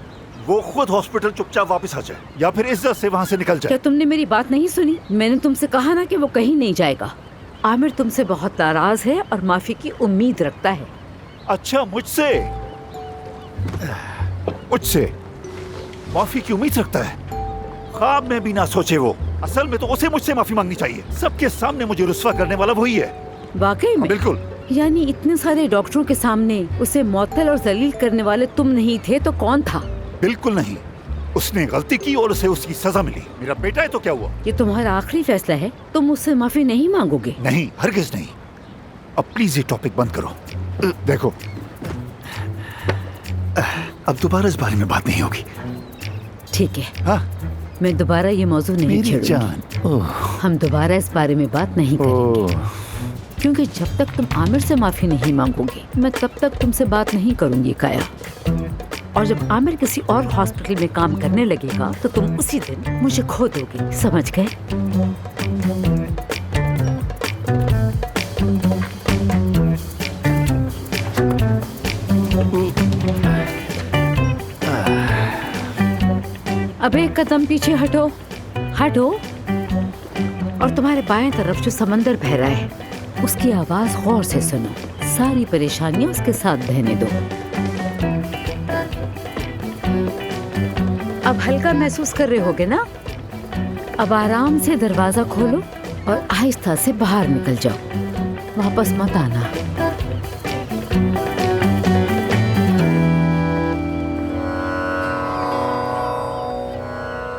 [SPEAKER 8] वो खुद हॉस्पिटल चुपचाप वापस आ जाए या फिर इज्जत से वहाँ से निकल जाए।
[SPEAKER 10] क्या तुमने मेरी बात नहीं सुनी? मैंने तुमसे कहा ना कि वो कहीं नहीं जाएगा। आमिर तुमसे बहुत नाराज है और माफी की उम्मीद रखता है।
[SPEAKER 8] अच्छा, मुझसे मुझसे माफी की उम्मीद रखता है? ख्वाब में भी ना सोचे वो। असल में तो उसे मुझसे माफी मांगनी चाहिए। सबके सामने मुझे रुस्वा करने वाला वही है।
[SPEAKER 10] वाकई में?
[SPEAKER 8] बिल्कुल।
[SPEAKER 10] यानी इतने सारे डॉक्टरों के सामने उसे मुअत्तल और जलील करने वाले तुम नहीं थे तो कौन था?
[SPEAKER 8] बिल्कुल नहीं, उसने गलती की और उसे उसकी सजा मिली। मेरा बेटा है तो क्या हुआ?
[SPEAKER 10] ये तुम्हारा आखिरी फैसला है? तुम मुझसे माफी नहीं मांगोगे?
[SPEAKER 8] नहीं, हरगिज नहीं। अब प्लीज ये टॉपिक बंद करो। देखो, अब दोबारा इस बारे में बात नहीं होगी।
[SPEAKER 10] ठीक है।
[SPEAKER 8] हाँ?
[SPEAKER 10] मैं दोबारा ये मौजूद नहीं
[SPEAKER 8] मेरी
[SPEAKER 10] छेड़ूंगी।
[SPEAKER 8] जान।
[SPEAKER 10] हम दोबारा इस बारे में बात नहीं करेंगे, क्योंकि जब तक तुम आमिर से माफी नहीं मांगोगे मैं तब तक तुमसे बात नहीं करूंगी। काया, और जब आमिर किसी और हॉस्पिटल में काम करने लगेगा तो तुम उसी दिन मुझे खो दोगे। समझ गए? अब एक कदम पीछे हटो, हटो। और तुम्हारे बाएं तरफ जो समंदर बह रहा है उसकी आवाज गौर से सुनो। सारी परेशानियां उसके साथ बहने दो। अब हल्का महसूस कर रहे होगे ना? अब आराम से दरवाजा खोलो और आहिस्ता से बाहर निकल जाओ। वापस मत आना।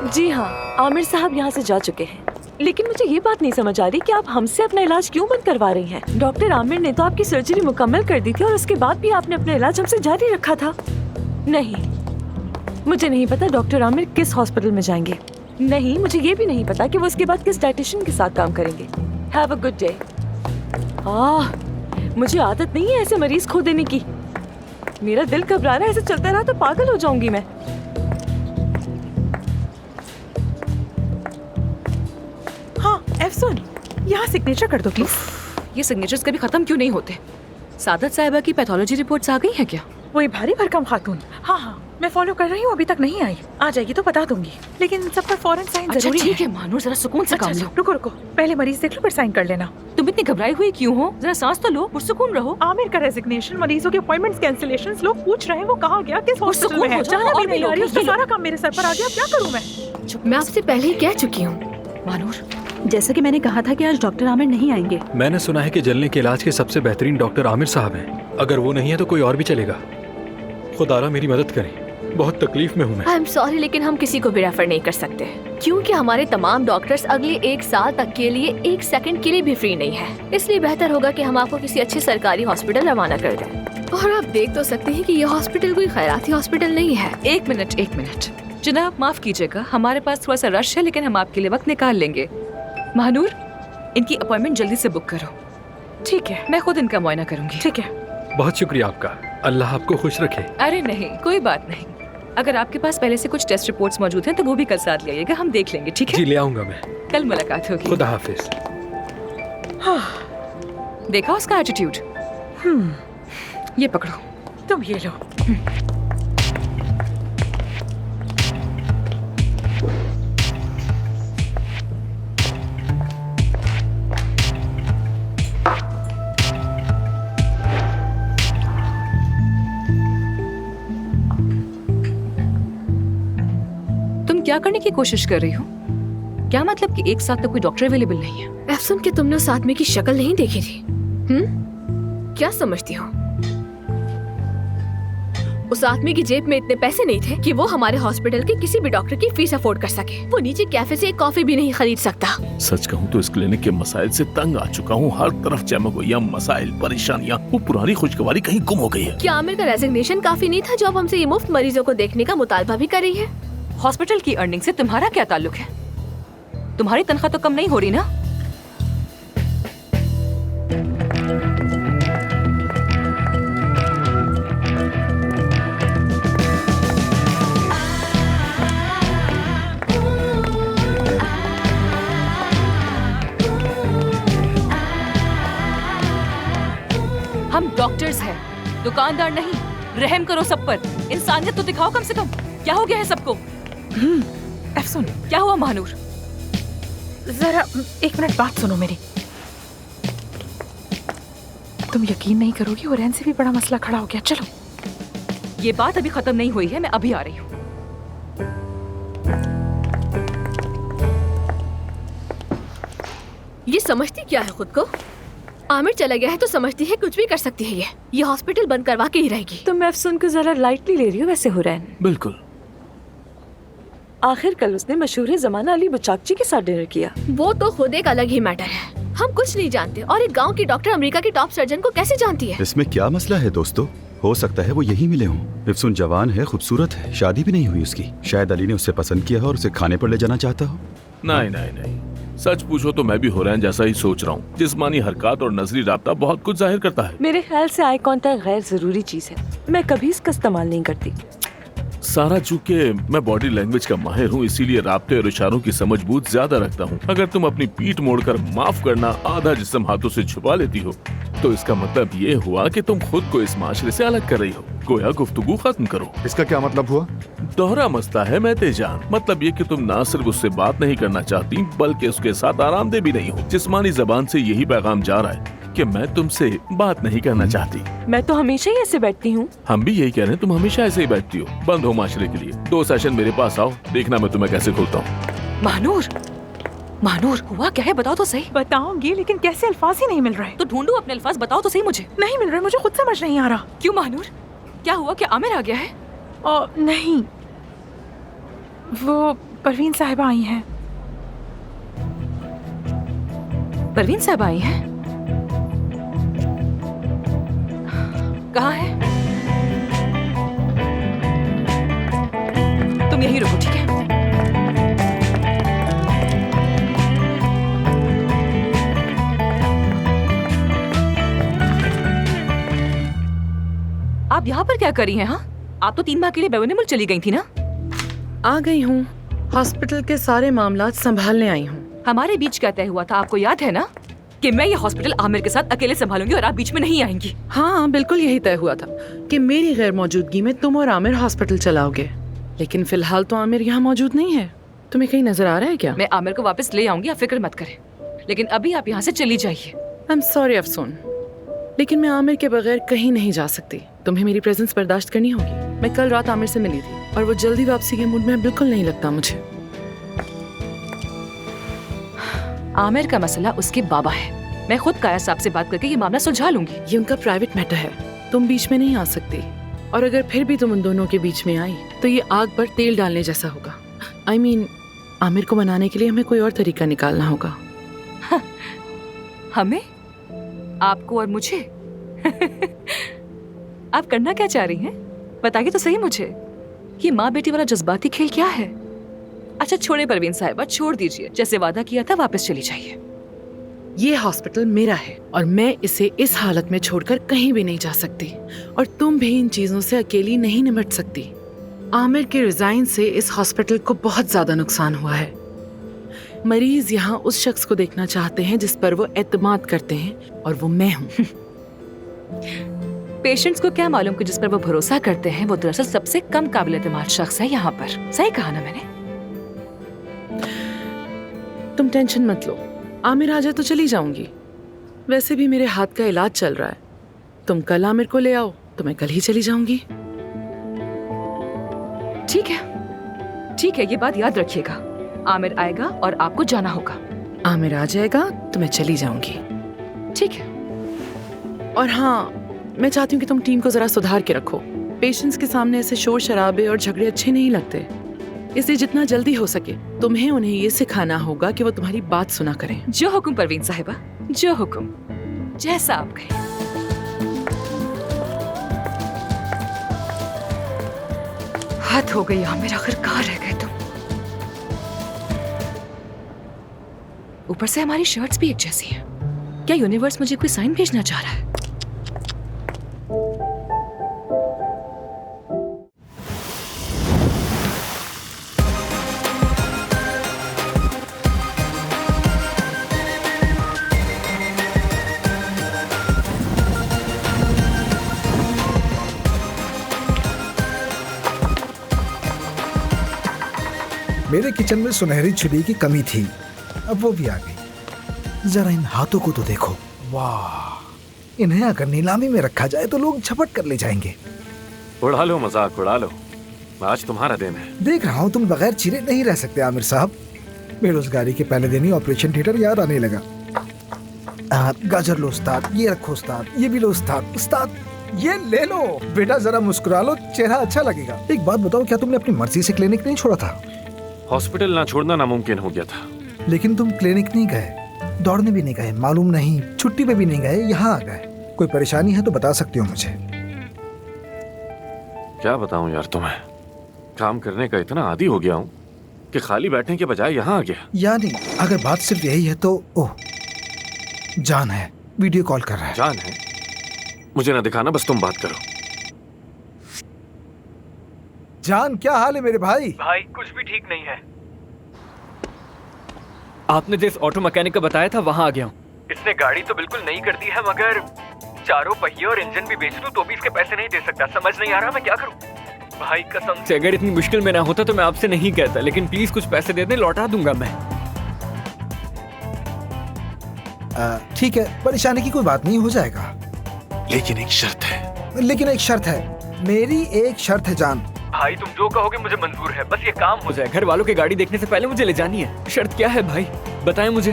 [SPEAKER 1] जी हाँ, आमिर साहब यहाँ से जा चुके हैं। लेकिन मुझे ये बात नहीं समझ आ रही कि आप हमसे अपना इलाज क्यों बंद करवा रही हैं? डॉक्टर आमिर ने तो आपकी सर्जरी मुकम्मल कर दी थी और उसके बाद भी आपने अपना इलाज हमसे जारी रखा था। नहीं, मुझे नहीं पता डॉक्टर आमिर किस हॉस्पिटल में जाएंगे। नहीं, मुझे ये भी नहीं पता कि वो इसके बाद किस डाइटिशियन के साथ काम करेंगे। Have a good day. मुझे आदत नहीं है ऐसे मरीज खो देने की। मेरा दिल घबरा रहा है, ऐसे चलता रहा तो पागल हो जाऊंगी मैं।
[SPEAKER 2] एफसुन, यहाँ सिग्नेचर कर दो प्लीज।
[SPEAKER 1] ये सिग्नेचर्स कभी खत्म क्यों नहीं होते? सादत साहिबा की पैथोलॉजी रिपोर्ट्स आ गई हैं क्या?
[SPEAKER 2] वही भारी भरकम खातून। हाँ हाँ, मैं फॉलो कर रही हूँ, अभी तक नहीं आई। आ जाएगी तो बता दूंगी, लेकिन सब पर फौरन साइन जरूरी है।
[SPEAKER 1] ठीक है मानूर, जरा सुकून से काम लो।
[SPEAKER 2] रुको रुको, पहले मरीज देख लो फिर साइन कर लेना।
[SPEAKER 1] तुम इतनी घबराई हुई क्यों हो? जरा सांस तो लो, पुरसुकून रहो।
[SPEAKER 2] आमिर का रेजिग्नेशन, मरीजों के अपॉइंटमेंट्स कैंसिलेशंस, लोग पूछ रहे हैं वो कहाँ गया, किस हॉस्पिटल में है। जाना भी नहीं आ रही, उसका सारा काम मेरे सर पर आ गया। क्या करूँ
[SPEAKER 5] मैं आपसे पहले ही कह चुकी हूँ
[SPEAKER 1] मानूर।
[SPEAKER 9] जैसा कि मैंने कहा था कि आज डॉक्टर आमिर नहीं आएंगे।
[SPEAKER 11] मैंने सुना है कि जलने के इलाज के सबसे बेहतरीन डॉक्टर आमिर साहब हैं। अगर वो नहीं है तो कोई और भी चलेगा। खुदारा मेरी मदद करें, बहुत तकलीफ में हूँ मैं।
[SPEAKER 5] आई एम सॉरी, लेकिन हम किसी को भी रेफर नहीं कर सकते क्योंकि हमारे तमाम डॉक्टर्स अगले 1 साल तक के लिए 1 सेकंड के लिए भी फ्री नहीं है। इसलिए बेहतर होगा कि हम आपको किसी अच्छे सरकारी हॉस्पिटल रवाना कर दें। और आप देख तो सकते हैं कि यह हॉस्पिटल कोई खैराती हॉस्पिटल नहीं है।
[SPEAKER 1] एक मिनट जनाब, माफ कीजिएगा, हमारे पास थोड़ा सा रश है, लेकिन हम आपके लिए वक्त निकाल लेंगे। महानूर, इनकी अपॉइंटमेंट जल्दी से बुक करो।
[SPEAKER 2] ठीक है,
[SPEAKER 1] मैं खुद इनका मुआयना करूंगी।
[SPEAKER 2] ठीक है।
[SPEAKER 11] बहुत शुक्रिया आपका, अल्लाह आपको खुश रखे।
[SPEAKER 1] अरे नहीं, कोई बात नहीं। अगर आपके पास पहले से कुछ टेस्ट रिपोर्ट्स मौजूद हैं तो वो भी कल साथ ले आइएगा, हम देख लेंगे, ठीक है?
[SPEAKER 11] जी ले आऊंगा मैं।
[SPEAKER 1] कल मुलाकात होगी।
[SPEAKER 11] खुदा हाफिज।
[SPEAKER 1] देखा उसका एटीट्यूड। ये पकड़ो।
[SPEAKER 2] तुम ये लो।
[SPEAKER 1] तुम क्या करने की कोशिश कर रही हो? क्या मतलब कि एक साथ तो कोई डॉक्टर अवेलेबल नहीं है?
[SPEAKER 5] एफसन, क्या तुमने उस आदमी की शक्ल नहीं देखी थी? क्या समझती हो? उस आदमी की जेब में इतने पैसे नहीं थे कि वो हमारे हॉस्पिटल के किसी भी डॉक्टर की फीस अफोर्ड कर सके। वो नीचे कैफे से एक कॉफी भी नहीं खरीद सकता।
[SPEAKER 7] सच कहूँ तो इस क्लिनिक के मसाइल से तंग आ चुका हूँ। हर तरफ जमगोइयाँ, मसाइल, परेशानियाँ। वो पुरानी खुशगवारी कहीं गुम हो गई है।
[SPEAKER 5] क्या आमिर का रेजिग्नेशन काफी नहीं था जो अब हमसे ये मुफ्त मरीजों को देखने का मुतालबा भी कर रही है?
[SPEAKER 1] हॉस्पिटल की अर्निंग से तुम्हारा क्या ताल्लुक है? तुम्हारी तनख्वाह तो कम नहीं हो रही ना? हम डॉक्टर्स हैं, दुकानदार नहीं। रहम करो सब पर, इंसानियत तो दिखाओ कम से कम। क्या हो गया है सबको?
[SPEAKER 2] एफसून,
[SPEAKER 1] क्या हुआ महानूर?
[SPEAKER 2] जरा 1 मिनट बात सुनो मेरी। तुम यकीन नहीं करोगी, हुरैन से भी बड़ा मसला खड़ा हो गया। चलो।
[SPEAKER 1] ये बात अभी खत्म नहीं हुई है, मैं अभी आ रही हूँ।
[SPEAKER 5] ये समझती क्या है खुद को? आमिर चला गया है तो समझती है कुछ भी कर सकती है। ये हॉस्पिटल बंद करवा के ही रहेगी।
[SPEAKER 1] तुम एफसून को जरा लाइटली ले रही हो वैसे हुरैन।
[SPEAKER 7] बिल्कुल।
[SPEAKER 1] आखिर कल उसने मशहूर जमाना अली बुचाकची के साथ डिनर किया।
[SPEAKER 5] वो तो खुद एक अलग ही मैटर है। हम कुछ नहीं जानते और एक गांव की डॉक्टर अमेरिका के टॉप सर्जन को कैसे जानती है?
[SPEAKER 12] इसमें क्या मसला है दोस्तों? हो सकता है वो यही मिले हों। इफ्सून जवान है, खूबसूरत है, शादी भी नहीं हुई उसकी। शायद अली ने उससे पसंद किया हो और उसे खाने पर ले जाना चाहता हो।
[SPEAKER 7] नहीं नहीं नहीं, सच पूछो तो मैं भी हुरैन जैसा ही सोच रहा हूँ। जिस्मानी हरकत और नजरी राब्ता बहुत कुछ जाहिर करता है।
[SPEAKER 1] मेरे ख्याल से आई कांटेक्ट गैर जरूरी चीज है, मैं कभी इसका इस्तेमाल नहीं करती।
[SPEAKER 7] सारा चूंकि मैं बॉडी लैंग्वेज का माहिर हूँ, इसीलिए राब्ते और इशारों की समझ बूझ ज्यादा रखता हूँ। अगर तुम अपनी पीठ मोड़कर माफ करना आधा जिस्म हाथों से छुपा लेती हो तो इसका मतलब ये हुआ कि तुम खुद को इस माशरे से अलग कर रही हो। गोया गुफ्तगू खत्म करो।
[SPEAKER 6] इसका क्या मतलब हुआ?
[SPEAKER 7] दोहरा मसला है मेहते जान। मतलब ये कि तुम ना सिर्फ उससे बात नहीं करना चाहती बल्कि उसके साथ आरामदेह भी नहीं हो। जिस्मानी जबान से यही पैगाम जा रहा है कि मैं तुमसे बात नहीं करना चाहती।
[SPEAKER 1] मैं तो हमेशा ही ऐसे बैठती हूँ।
[SPEAKER 7] हम भी यही कह रहे हैं, तुम हमेशा ऐसे ही बैठती हो। बंद हो माशरे के लिए। 2 सेशन मेरे पास आओ, देखना मैं तुम्हें कैसे खोलता हूँ।
[SPEAKER 1] महानूर, महानूर हुआ क्या है बताओ तो सही।
[SPEAKER 2] बताऊंगी, लेकिन कैसे अल्फाज ही नहीं मिल रहे।
[SPEAKER 1] तो ढूंढो अपने अल्फाज, बताओ तो सही मुझे।
[SPEAKER 2] नहीं मिल रहे, मुझे खुद समझ नहीं आ रहा।
[SPEAKER 1] क्यों महानूर, क्या हुआ? क्या आमिर आ गया है?
[SPEAKER 2] नहीं, वो परवीन साहिबा आई हैं।
[SPEAKER 1] परवीन साहब आई हैं? कहाँ है? तुम यहीं रुको, ठीक है? आप यहाँ पर क्या कर रही हैं? हाँ, आप तो 3 माह के लिए बेवने मुल्क चली गई थी ना?
[SPEAKER 13] आ गई हूँ, हॉस्पिटल के सारे मामलात संभालने आई हूँ।
[SPEAKER 1] हमारे बीच क्या तय हुआ था आपको याद है ना? कि मैं ये हॉस्पिटल आमिर के साथ अकेले संभालूंगी और आप बीच में नहीं आएंगी।
[SPEAKER 13] हाँ, बिल्कुल यही तय हुआ था कि मेरी गैर मौजूदगी में तुम और आमिर हॉस्पिटल चलाओगे। लेकिन फिलहाल तो आमिर यहाँ मौजूद नहीं है। तुम्हें कहीं नजर आ रहा है क्या?
[SPEAKER 1] मैं आमिर को वापस ले आऊंगी, आप फिक्र मत करें। लेकिन अभी आप यहाँ से चली जाइए।
[SPEAKER 13] आई एम सॉरी अफसून, लेकिन मैं आमिर के बगैर कहीं नहीं जा सकती। तुम्हें मेरी प्रेजेंस बर्दाश्त करनी होगी। मैं कल रात आमिर से मिली थी और वो जल्दी वापसी के मूड में बिल्कुल नहीं लगता मुझे।
[SPEAKER 1] आमिर का मसला उसके बाबा है। मैं खुद काया साहब से बात करके ये मामला सुलझा लूंगी।
[SPEAKER 13] ये उनका प्राइवेट मैटर है, तुम बीच में नहीं आ सकती। और अगर फिर भी तुम उन दोनों के बीच में आई तो ये आग पर तेल डालने जैसा होगा। I mean, आमिर को मनाने के लिए हमें कोई और तरीका निकालना होगा।
[SPEAKER 1] हमें? आपको और मुझे? आप करना क्या चाह रही हैं? बताइए तो सही मुझे। ये माँ बेटी वाला जज्बाती खेल क्या है? अच्छा छोड़े परवीन साहिबा, छोड़ दीजिए। जैसे वादा किया था वापस चली जाइए।
[SPEAKER 13] ये हॉस्पिटल मेरा है और मैं इसे इस हालत में छोड़कर कहीं भी नहीं जा सकती। और तुम भी इन चीजों से अकेली नहीं निपट सकती। आमिर के रिजाइन से इस हॉस्पिटल को बहुत ज्यादा नुकसान हुआ है। मरीज यहाँ उस शख्स को देखना चाहते हैं जिस पर वो एतमाद करते हैं, और वो मैं हूँ।
[SPEAKER 1] पेशेंट्स को क्या मालूम कि जिस पर वो भरोसा करते हैं वो दरअसल सबसे कम काबिल एतमाद शख्स है यहाँ पर। सही कहा ना मैंने?
[SPEAKER 13] तुम टेंशन मत लो, आमिर आ जाए तो चली जाऊंगी। वैसे भी मेरे हाथ का इलाज चल रहा है। तुम कल आमिर को ले आओ तो मैं कल ही चली जाऊंगी।
[SPEAKER 1] ठीक है, ठीक है, ये बात याद रखिएगा। आमिर आएगा और आपको जाना होगा।
[SPEAKER 13] आमिर आ जाएगा तो मैं चली जाऊंगी।
[SPEAKER 1] ठीक है।
[SPEAKER 13] और हाँ, मैं चाहती हूँ कि तुम टीम को जरा सुधार के रखो। पेशेंट्स के सामने ऐसे शोर शराबे और झगड़े अच्छे नहीं लगते, इसलिए जितना जल्दी हो सके तुम्हें उन्हें ये सिखाना होगा कि वो तुम्हारी बात सुना करें।
[SPEAKER 1] जो हुक्म परवीन साहिबा, जो हुक्म, जैसा आप कहें। हद हो गई आमिर, आखिर कहाँ रह गए तुम? ऊपर से हमारी शर्ट्स भी एक जैसी हैं। क्या यूनिवर्स मुझे कोई साइन भेजना चाह रहा है?
[SPEAKER 14] मेरे किचन में सुनहरी छुरी की कमी थी, अब वो भी आ गई। जरा इन हाथों को तो देखो, वाह! इन्हें अगर नीलामी में रखा जाए तो लोग झपट कर ले जाएंगे।
[SPEAKER 4] उड़ा लो मजाक, उड़ा लो। आज तुम्हारा दिन है।
[SPEAKER 14] देख रहा हूँ तुम बगैर चिरे नहीं रह सकते आमिर साहब। बेरोजगारी के पहले दिन ही ऑपरेशन थिएटर याद आने लगा। गाजर लो उस्ताद, ये रखो उस्ताद, ये भी लो उस्ताद। उस्ताद ये ले लो बेटा, जरा मुस्कुरा लो, चेहरा अच्छा लगेगा। एक बात बताओ, क्या तुमने अपनी मर्जी से क्लिनिक नहीं छोड़ा था?
[SPEAKER 4] हॉस्पिटल ना छोड़ना नामुमकिन हो गया था।
[SPEAKER 14] लेकिन तुम क्लिनिक नहीं गए, दौड़ने भी नहीं गए, मालूम नहीं छुट्टी पे भी नहीं गए, यहाँ आ गए। कोई परेशानी है तो बता सकती हो मुझे।
[SPEAKER 4] क्या बताऊं यार तुम्हें, काम करने का इतना आदी हो गया हूँ कि खाली बैठने के बजाय यहाँ आ गया।
[SPEAKER 14] यानी अगर बात सिर्फ यही है तो ओह, जान है, वीडियो कॉल कर रहा है।
[SPEAKER 4] जान है? मुझे ना दिखाना, बस तुम बात करो।
[SPEAKER 14] जान क्या हाल है मेरे भाई?
[SPEAKER 15] भाई कुछ भी ठीक नहीं है। आपने जिस ऑटो मैकेनिक का बताया था वहां आ गया हूँ। इसने गाड़ी तो बिल्कुल नई कर दी है, मगर चारों पहिए और इंजन भी बेच दूं तो भी इसके पैसे नहीं दे सकता। समझ नहीं आ रहा मैं क्या करूं। भाई कसम से अगर इतनी मुश्किल में ना होता तो मैं आपसे नहीं कहता, लेकिन प्लीज कुछ पैसे दे दे, लौटा दूंगा मैं।
[SPEAKER 14] ठीक है, परेशानी की कोई बात नहीं, हो जाएगा।
[SPEAKER 4] लेकिन एक शर्त है।
[SPEAKER 14] लेकिन एक शर्त है, मेरी एक शर्त है जान।
[SPEAKER 15] भाई तुम जो कहोगे मुझे मंजूर है, बस ये काम हो जाए। घर वालों की गाड़ी देखने से पहले मुझे ले जानी है। शर्त क्या है भाई, बताएं मुझे।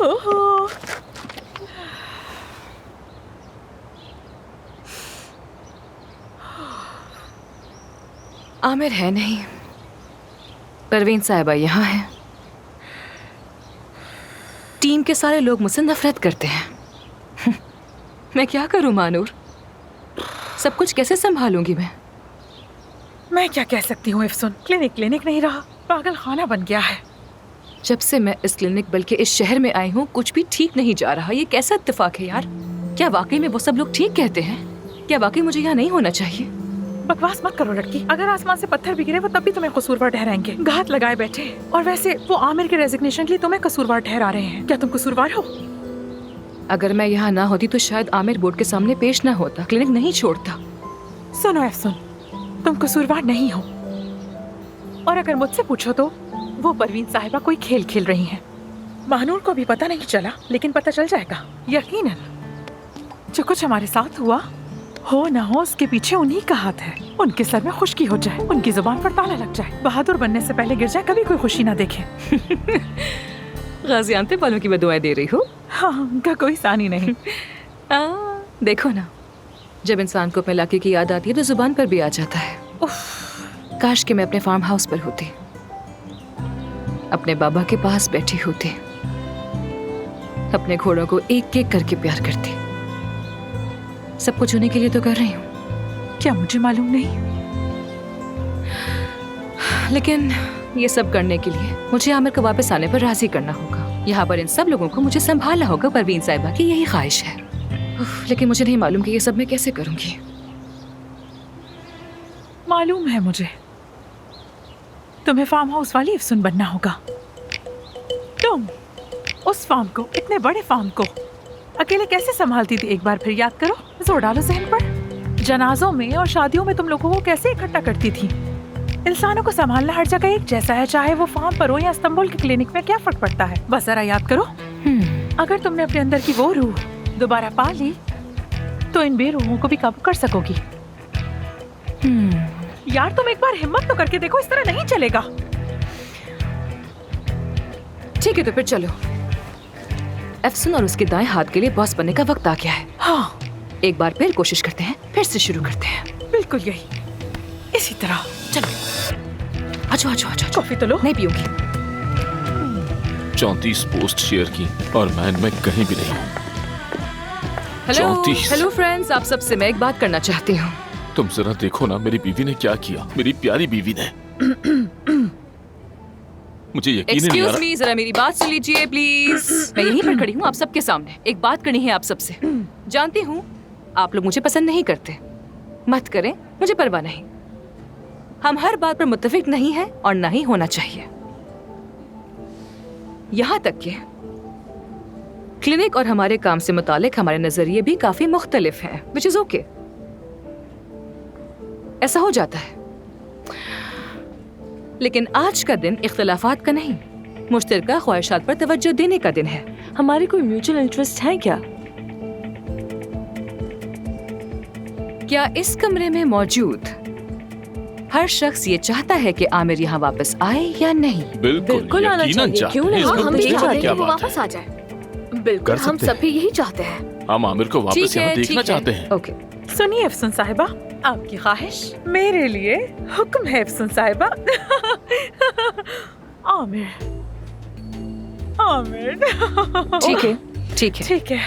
[SPEAKER 2] ओहो,
[SPEAKER 1] आमिर है नहीं, परवीन साहिबा यहाँ है। टीम के सारे लोग मुझसे नफरत करते हैं। मैं क्या करूं मानूर, सब कुछ कैसे संभालूंगी
[SPEAKER 2] मैं क्या कह सकती हूँ इफ्सुन, क्लिनिक नहीं रहा, पागल खाना बन गया है।
[SPEAKER 1] जब से मैं इस क्लिनिक बल्कि इस शहर में आई हूँ कुछ भी ठीक नहीं जा रहा। ये कैसा इत्तेफाक है यार? क्या वाकई में वो सब लोग ठीक कहते हैं? क्या वाकई मुझे यहाँ नहीं होना चाहिए?
[SPEAKER 2] बकवास मत करो लड़की, अगर आसमान से पत्थर भी गिरे वो तब भी तुम्हें कसूरवार ठहराएंगे। घात लगाए बैठे, और वैसे वो आमिर के रेजिग्नेशन के लिए तुम्हें कसूरवार ठहरा रहे हैं। क्या तुम कसूरवार हो?
[SPEAKER 1] अगर मैं यहाँ ना होती तो शायद आमिर बोर्ड के सामने पेश ना होता, क्लिनिक नहीं छोड़ता।
[SPEAKER 2] सुनो एफसुन, तुम कसूरवार नहीं हो, और अगर मुझसे पूछो तो वो परवीन साहिबा कोई खेल खेल रही हैं। महानूर को भी पता नहीं चला, लेकिन पता चल जाएगा यकीनन। जो कुछ हमारे साथ हुआ हो ना हो, उसके पीछे उन्हीं का हाथ है। उनके सर में खुश्की हो जाए, उनकी जुबान पर ताला लग जाए, बहादुर बनने से पहले गिर जाए, कभी कोई खुशी ना देखे।
[SPEAKER 1] गाजियानतेब वालों की बदुआएं दे रही हो?
[SPEAKER 2] हाँ, उनका कोई सानी नहीं।
[SPEAKER 1] देखो ना, जब इंसान को अपने इलाके की याद आती है तो जुबान पर भी आ जाता है। काश कि मैं अपने फार्म हाउस पर होती, अपने बाबा के पास बैठी होती, अपने घोड़ों को एक एक करके प्यार करती। सब कुछ उन्हीं के लिए तो कर रही हूँ।
[SPEAKER 2] क्या मुझे मालूम नहीं?
[SPEAKER 1] लेकिन ये सब करने के लिए मुझे आमिर को वापस आने पर राजी करना होगा। यहाँ पर इन सब लोगों को मुझे संभालना होगा। परवीन साहिबा की यही ख्वाहिश है। लेकिन मुझे नहीं मालूम कि ये सब मैं कैसे करूंगी।
[SPEAKER 2] मालूम है मुझे, तुम्हें फार्म हाउस वाली अफसुन बनना होगा। तुम उस फार्म को, इतने बड़े फार्म को अकेले कैसे संभालती थी, एक बार फिर याद करो। जोर डालो जहन पर। जनाजों में और शादियों में तुम लोगों को कैसे इकट्ठा करती थी। इंसानों को संभालना हर जगह एक जैसा है, चाहे वो फार्म पर हो या इस्तांबुल के क्लिनिक में, क्या फर्क पड़ता है। बस जरा याद करो। अगर तुमने अपने अंदर की वो रूह दोबारा पा ली तो इन बेरूहों को भी काबू कर सकोगी। यार तुम एक बार हिम्मत तो करके देखो, इस तरह नहीं चलेगा।
[SPEAKER 1] ठीक है तो फिर चलो। अफसुन और उसके दाएं हाथ के लिए बॉस बनने का वक्त आ गया है।
[SPEAKER 2] हाँ,
[SPEAKER 1] एक बार फिर कोशिश करते हैं, फिर से शुरू करते हैं।
[SPEAKER 2] बिल्कुल यही, इसी तरह।
[SPEAKER 1] चलो आजो आजो आजो।
[SPEAKER 2] कॉफी तो लो।
[SPEAKER 1] नहीं पीऊंगी।
[SPEAKER 7] 34 पोस्ट शेयर की और मैं इनमें कहीं भी नहीं हूँ।
[SPEAKER 1] हेलो
[SPEAKER 7] 34।
[SPEAKER 1] हेलो फ्रेंड्स, आप सबसे मैं एक बात करना चाहती हूँ।
[SPEAKER 7] तुम जरा देखो ना मेरी बीवी ने क्या किया, मेरी प्यारी बीवी ने। मुझे यकीन ही नहीं आ
[SPEAKER 1] एक्सक्यूज
[SPEAKER 7] रहा।
[SPEAKER 1] मी, जरा मेरी बात सुन लीजिए प्लीज। मैं यहीं पर खड़ी हूँ आप सबके सामने, एक बात करनी है आप सबसे। जानती हूँ आप लोग मुझे पसंद नहीं करते, मत करें, मुझे परवाह नहीं। हम हर बात पर मुत्तफिक नहीं है और ना ही होना चाहिए। यहाँ तक कि क्लिनिक और हमारे काम से मुतालिक हमारे नजरिए भी काफी मुख्तलिफ हैं, विच इज ओके। ऐसा हो जाता है। लेकिन आज का दिन इख्तिलाफात का नहीं, मुश्तरका ख्वाहिशात पर तवज्जो देने का दिन है। हमारे कोई म्यूचुअल इंटरेस्ट है क्या? क्या इस कमरे में मौजूद हर शख्स ये चाहता है कि आमिर यहाँ वापस आए या नहीं?
[SPEAKER 7] बिल्कुल आना चाहिए।
[SPEAKER 5] क्यों नहीं? हम भी चाहते हैं
[SPEAKER 7] क्या
[SPEAKER 5] कि वो
[SPEAKER 7] बात
[SPEAKER 5] वापस
[SPEAKER 7] है?
[SPEAKER 5] आ जाए। बिल्कुल, हम सभी यही चाहते हैं।
[SPEAKER 7] हम आमिर को वापस
[SPEAKER 1] ठीक है,
[SPEAKER 7] यहाँ देखना
[SPEAKER 1] ठीक है।
[SPEAKER 7] चाहते हैं।
[SPEAKER 1] ओके।
[SPEAKER 2] सुनिए अफसुन साहिबा, आपकी ख्वाहिश मेरे लिए हुक्म है अफसुन साहिबा। आमिर, आमिर।
[SPEAKER 1] ठीक है, ठीक है,
[SPEAKER 2] ठीक है।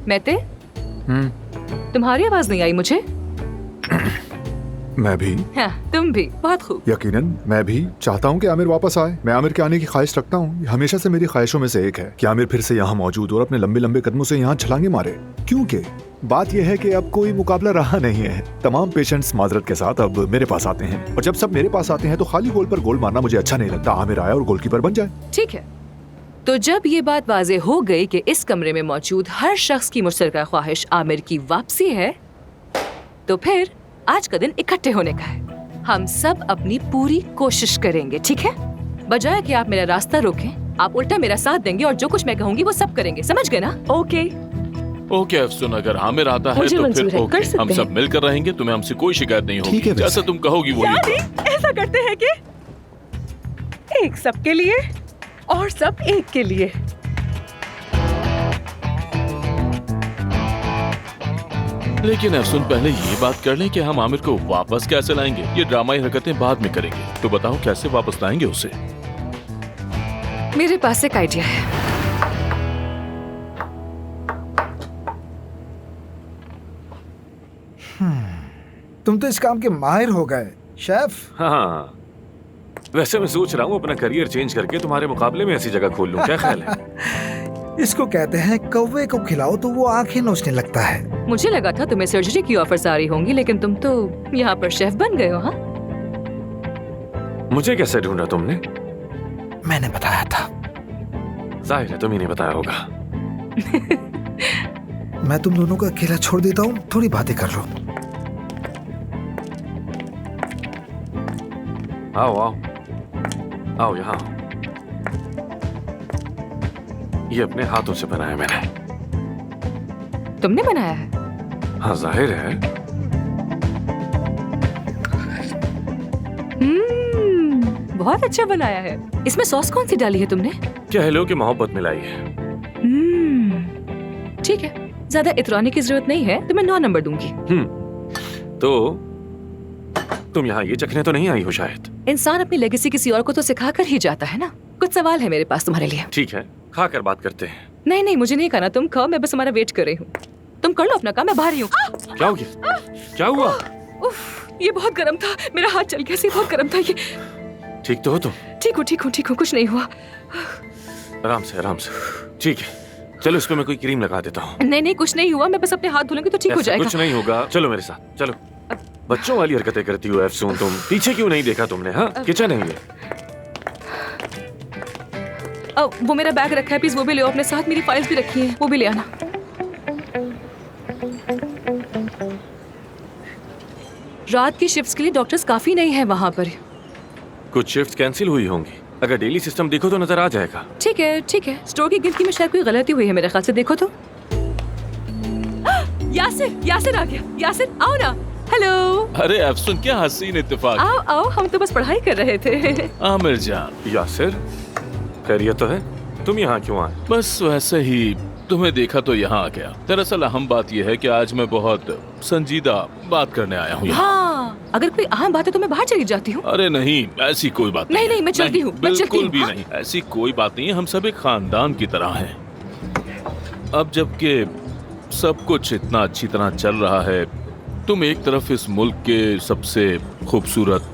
[SPEAKER 1] मैते, तुम्हारी आवाज नहीं आई मुझे।
[SPEAKER 6] मैं भी,
[SPEAKER 1] हाँ, तुम भी। बहुत खूब।
[SPEAKER 6] यकीनन मैं भी चाहता हूँ कि आमिर वापस आए। मैं आमिर के आने की ख्वाहिश रखता हूँ। हमेशा से मेरी ख्वाहिशों में से एक है कि आमिर फिर से यहाँ मौजूद और अपने लंबे लंबे कदमों से यहाँ छलांगे मारे। क्योंकि बात यह है कि अब कोई मुकाबला रहा नहीं है। तमाम पेशेंट्स माजरत के साथ अब मेरे पास आते हैं, और जब सब मेरे पास आते हैं तो खाली गोल पर गोल मारना मुझे अच्छा नहीं लगता। आमिर आया और गोलकीपर बन जाए।
[SPEAKER 1] ठीक है, तो जब ये बात वाज़ेह हो गई कि इस कमरे में मौजूद हर शख्स की मुश्तरका ख्वाहिश आमिर की वापसी है, तो फिर आज का दिन इकट्ठे होने का है। हम सब अपनी पूरी कोशिश करेंगे, ठीक है? बजाय कि आप मेरा रास्ता रोकें, आप उल्टा मेरा साथ देंगे और जो कुछ मैं कहूंगी वो सब करेंगे। समझ गए ना?
[SPEAKER 2] ओके।
[SPEAKER 7] ओके अफसुन, अगर आमिर आता है
[SPEAKER 1] मुझे
[SPEAKER 7] तो
[SPEAKER 1] मंजूर
[SPEAKER 7] फिर
[SPEAKER 1] है,
[SPEAKER 7] ओके,
[SPEAKER 1] कर सकते
[SPEAKER 7] हम सब
[SPEAKER 1] हैं।
[SPEAKER 7] मिलकर रहेंगे। तुम्हें हमसे कोई शिकायत नहीं
[SPEAKER 3] ठीक
[SPEAKER 7] होगी।
[SPEAKER 3] है,
[SPEAKER 7] जैसा तुम कहोगी वही
[SPEAKER 2] यानी
[SPEAKER 7] होगा।
[SPEAKER 2] ऐसा करते हैं कि एक सब के लिए और सब एक के लिए।
[SPEAKER 7] लेकिन अफसुन, पहले ये बात कर लें कि हम आमिर को वापस कैसे लाएंगे। ये ड्रामाई हरकतें बाद में करेंगे। तो बताओ कैसे वापस लाएंगे उसे?
[SPEAKER 1] मेरे पास एक आइडिया है।
[SPEAKER 14] तुम तो इस काम के माहिर हो गए शेफ।
[SPEAKER 4] हाँ, वैसे मैं सोच रहा हूँ अपना करियर चेंज करके तुम्हारे मुकाबले में ऐसी जगह खोल लूँ। क्या ख्याल है?
[SPEAKER 14] इसको कहते हैं कौवे को खिलाओ तो वो आंखें नोचने लगता है।
[SPEAKER 1] मुझे लगा था तुम्हें सर्जरी की ऑफर्स आ रही होंगी, लेकिन तुम तो यहाँ पर शेफ बन गए हो। हाँ,
[SPEAKER 4] मुझे कैसे ढूंढा तुमने?
[SPEAKER 14] मैंने बताया था।
[SPEAKER 4] जाहिर है तुम ही नहीं बताया होगा।
[SPEAKER 14] मैं तुम दोनों को अकेला छोड़ देता हूँ, थोड़ी बातें कर लो।
[SPEAKER 4] आओ आओ आओ यहाँ। ये अपने हाथों से बनाया मैंने।
[SPEAKER 1] तुमने बनाया है?
[SPEAKER 4] हाँ, जाहिर है।
[SPEAKER 1] बहुत अच्छा बनाया है। इसमें सॉस कौन सी डाली है तुमने?
[SPEAKER 4] कह लो कि मोहब्बत मिलाई है।
[SPEAKER 1] ठीक है, ज्यादा इतराने की जरूरत नहीं है, तुम्हें 9 नंबर दूंगी।
[SPEAKER 4] तो तुम यहाँ ये चखने तो नहीं आई हो शायद?
[SPEAKER 1] इंसान अपनी लेगेसी किसी और को तो सिखा कर ही जाता है ना। कुछ सवाल है मेरे पास तुम्हारे लिए।
[SPEAKER 4] ठीक है, खाकर बात करते हैं।
[SPEAKER 1] नहीं नहीं, मुझे नहीं खाना, तुम खाओ, मैं बस तुम्हारा वेट कर रही हूँ। तुम कर लो अपना काम, मैं बाहर ही हूँ।
[SPEAKER 4] क्या हो गया? क्या हुआ?
[SPEAKER 1] उफ, ये बहुत गर्म था, मेरा हाथ जल गया। बहुत गर्म था ये।
[SPEAKER 4] ठीक तो हो तुम?
[SPEAKER 1] ठीक हूँ, कुछ नहीं हुआ।
[SPEAKER 4] आराम से। ठीक है, चलो इस पे मैं कोई क्रीम लगा देता हूँ।
[SPEAKER 1] नहीं, कुछ नहीं हुआ, मैं बस अपने हाथ धुलूंगी तो ठीक हो
[SPEAKER 4] ऐसा
[SPEAKER 1] जाएगा।
[SPEAKER 4] कुछ नहीं होगा, चलो मेरे साथ, चलो। बच्चों वाली हरकतें करती हो अफसून तुम। पीछे क्यों नहीं देखा तुमने? हाँ, किचन है ये।
[SPEAKER 1] वो मेरा बैग रखा है, प्लीज वो भी ले आओ अपने साथ। मेरी फाइल्स भी रखी हैं, वो भी ले आना। रात की शिफ्ट्स के लिए डॉक्टर्स काफी नहीं है वहाँ पर।
[SPEAKER 4] कुछ शिफ्ट्स कैंसिल हुई होंगी। अगर डेली सिस्टम देखो तो नजर आ जाएगा।
[SPEAKER 1] ठीक है। स्टोर की गिनती में शायद कोई गलती हुई है मेरे ख्याल से। देखो तो। यासिर आ गया। यासिर आओ ना। हेलो।
[SPEAKER 7] अरे अफसून, क्या हसीन इत्तेफाक।
[SPEAKER 1] आओ, हम तो बस पढ़ाई कर रहे थे।
[SPEAKER 7] आमिर जान।
[SPEAKER 4] यासिर, खैरियत तो है? तुम यहाँ क्यों आए?
[SPEAKER 7] बस वैसे ही तुम्हें देखा तो यहाँ आ गया। दरअसल अहम बात यह है कि आज मैं बहुत संजीदा बात करने आया हूँ।
[SPEAKER 1] हाँ, अगर कोई अहम बात है तो मैं बाहर चली जाती हूँ।
[SPEAKER 7] अरे नहीं, ऐसी कोई बात
[SPEAKER 1] नहीं, मैं चलती हूँ।
[SPEAKER 7] बिल्कुल भी नहीं, ऐसी कोई बात नहीं है। हम सब एक खानदान की तरह हैं। अब जबकि सब कुछ इतना अच्छी तरह चल रहा है, तुम एक तरफ इस मुल्क के सबसे खूबसूरत,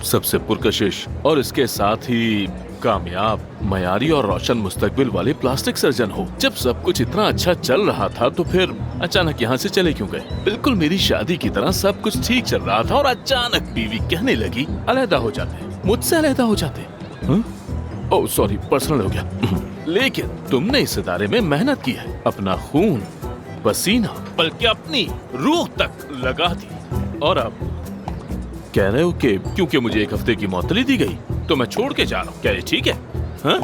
[SPEAKER 7] सबसे पुरकशिश और इसके साथ ही कामयाब, मयारी और रोशन मुस्तकबिल वाले प्लास्टिक सर्जन हो। जब सब कुछ इतना अच्छा चल रहा था तो फिर अचानक यहाँ से चले क्यों गए? बिल्कुल मेरी शादी की तरह सब कुछ ठीक चल रहा था और अचानक बीवी कहने लगी अलहदा हो जाते, मुझसे अलहदा हो जाते। ओह सॉरी, पर्सनल हो गया। लेकिन तुमने इस इदारे में मेहनत की है, अपना खून पसीना बल्कि अपनी रूह तक लगा दी, और अब कह रहे हो कि क्योंकि मुझे 1 हफ्ते की मौतली दी गई तो मैं छोड़ के जा रहा हूँ। क्या ये ठीक है? हाँ?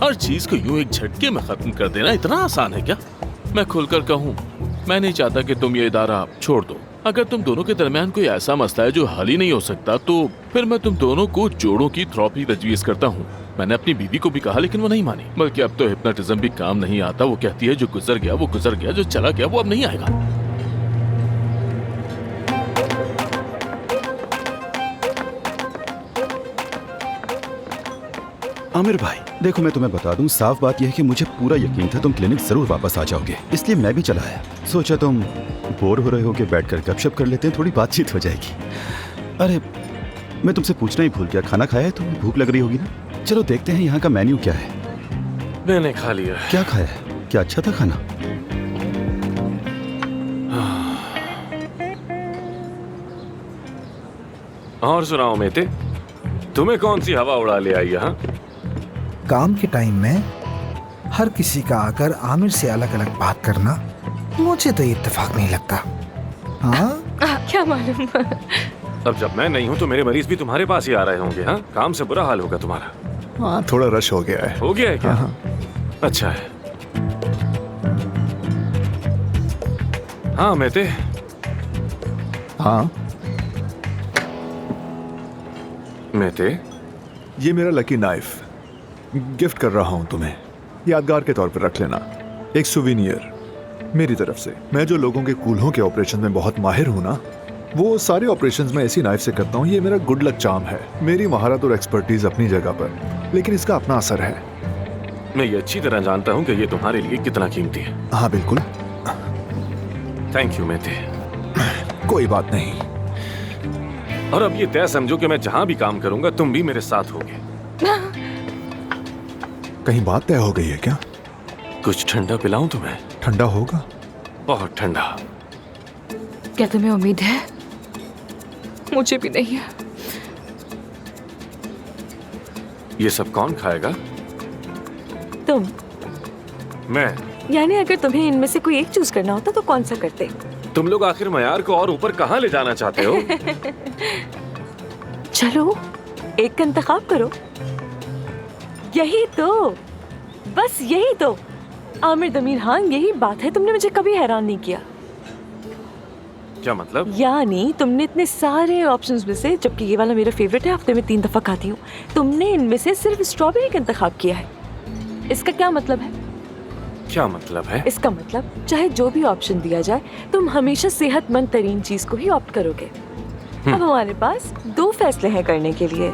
[SPEAKER 7] हर चीज को यूं एक झटके में खत्म कर देना इतना आसान है क्या? मैं खुलकर कहूँ, मैं नहीं चाहता कि तुम ये इदारा छोड़ दो। अगर तुम दोनों के दरमियान कोई ऐसा मसला है जो हल ही नहीं हो सकता तो फिर मैं तुम दोनों को जोड़ों की थेरेपी तजवीज करता हूँ। मैंने अपनी बीवी को भी कहा लेकिन वो नहीं मानी। बल्कि अब तो हिप्नोटिज्म भी काम नहीं आता। वो कहती है जो गुजर गया वो गुजर गया, जो चला गया वो अब नहीं आएगा।
[SPEAKER 12] आमिर भाई देखो, मैं तुम्हें बता दूं, साफ बात यह है कि मुझे पूरा यकीन था तुम क्लिनिक जरूर वापस आ जाओगे, इसलिए मैं भी चला आया। सोचा तुम बोर हो रहे हो कि बैठकर गपशप कर लेते हैं, थोड़ी बातचीत हो जाएगी। अरे मैं तुमसे पूछना ही भूल गया, खाना खाया है? तुम्हें भूख लग रही होगी ना? चलो देखते हैं यहाँ का मेन्यू क्या है।
[SPEAKER 4] मैंने खा लिया।
[SPEAKER 12] क्या खाया है? क्या अच्छा था खाना?
[SPEAKER 4] और सुनाओ मेते, तुम्हें कौन सी हवा उड़ा ले आई यहाँ?
[SPEAKER 14] काम के टाइम में हर किसी का आकर आमिर से अलग अलग बात करना मुझे तो इत्तेफाक नहीं लगता। हाँ?
[SPEAKER 1] क्या मालूम।
[SPEAKER 4] अब जब मैं नहीं हूँ तो मेरे मरीज भी तुम्हारे पास ही आ रहे होंगे। हाँ, काम से बुरा हाल होगा तुम्हारा।
[SPEAKER 6] हाँ, थोड़ा रश हो गया है।
[SPEAKER 4] हो गया है क्या?
[SPEAKER 6] हाँ।
[SPEAKER 4] अच्छा है। हाँ मेते।
[SPEAKER 6] हाँ
[SPEAKER 4] मेते,
[SPEAKER 6] ये मेरा लकी नाइफ गिफ्ट कर रहा हूँ तुम्हें, यादगार के तौर पर रख लेना। एक सुवीनियर मेरी तरफ से। मैं जो लोगों के कूल्हों के ऑपरेशन में बहुत माहिर हूँ ना, वो सारे ऑपरेशंस में ऐसी नाइफ से करता हूँ। ये मेरा गुड लक चार्म है। मेरी महारत और एक्सपर्टीज अपनी जगह पर, लेकिन इसका अपना असर है।
[SPEAKER 4] मैं ये अच्छी तरह जानता हूँ कि ये तुम्हारे लिए कितना कीमती है।
[SPEAKER 6] हाँ बिल्कुल।
[SPEAKER 4] थैंक यू मेते।
[SPEAKER 6] कोई बात नहीं।
[SPEAKER 4] और अब ये तय समझो कि मैं जहाँ भी काम करूंगा तुम भी मेरे साथ होगे।
[SPEAKER 6] कहीं बात तय हो गई है क्या?
[SPEAKER 4] कुछ ठंडा पिलाऊं तुम्हें?
[SPEAKER 6] ठंडा होगा?
[SPEAKER 4] बहुत ठंडा।
[SPEAKER 1] क्या तुम्हें उम्मीद है? मुझे भी नहीं है।
[SPEAKER 4] ये सब कौन खाएगा?
[SPEAKER 9] तुम।
[SPEAKER 4] मैं?
[SPEAKER 9] यानी अगर तुम्हें इनमें से कोई एक चूज करना होता तो कौन सा करते?
[SPEAKER 4] तुम लोग आखिर मयार को और ऊपर कहाँ ले जाना चाहते हो?
[SPEAKER 9] चलो एक का इंतखाब करो। यही तो, बस यही तो। आमिर दमीर, हाँ यही बात है। तुमने मुझे कभी हैरान नहीं किया।
[SPEAKER 4] क्या मतलब?
[SPEAKER 9] यानी तुमने इतने सारे ऑप्शंस में से, जबकि ये वाला मेरा फेवरेट है, हफ्ते में 3 दफा खाती हूँ, तुमने इनमें से सिर्फ स्ट्रॉबेरी का इंतखाब किया है। इसका क्या मतलब है?
[SPEAKER 4] क्या मतलब है?
[SPEAKER 9] इसका मतलब चाहे जो भी ऑप्शन दिया जाए तुम हमेशा सेहतमंद तरीन चीज को ही ऑप्ट करोगे। अब हमारे पास 2 फैसले हैं करने के लिए,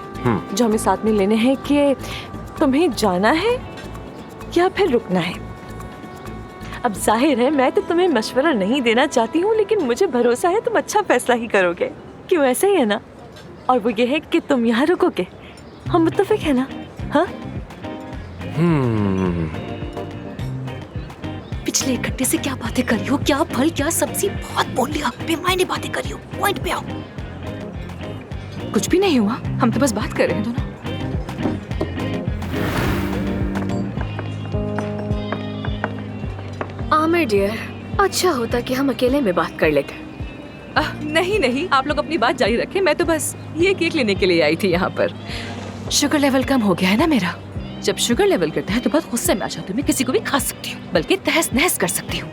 [SPEAKER 9] जो हमें साथ में लेने हैं कि तुम्हें जाना है या फिर रुकना है। अब जाहिर है मैं तो तुम्हें मशवरा नहीं देना चाहती हूँ, लेकिन मुझे भरोसा है तुम अच्छा फैसला ही करोगे। क्यों, ऐसा ही है ना? और वो ये है कि तुम यहाँ रुकोगे, हम मुत्तफिक है ना? हाँ?
[SPEAKER 1] पिछले 1 घंटे से क्या बातें कर रही हो? क्या फल क्या सब्जी, बहुत बोल लिया, बेमायने बातें कर रही हो। पॉइंट पे आओ। कुछ भी नहीं हुआ, हम तो बस बात कर रहे हैं दोनों।
[SPEAKER 5] आमिर डियर, अच्छा होता कि हम अकेले में बात कर लेते।
[SPEAKER 1] नहीं नहीं, आप लोग अपनी बात जारी रखें। मैं तो बस ये केक लेने के लिए आई थी यहाँ पर। शुगर लेवल कम हो गया है ना मेरा। जब शुगर लेवल गिरता है तो बहुत गुस्से में आ जाती हूँ। मैं किसी को भी खा सकती हूँ, बल्कि तहस नहस कर सकती हूँ।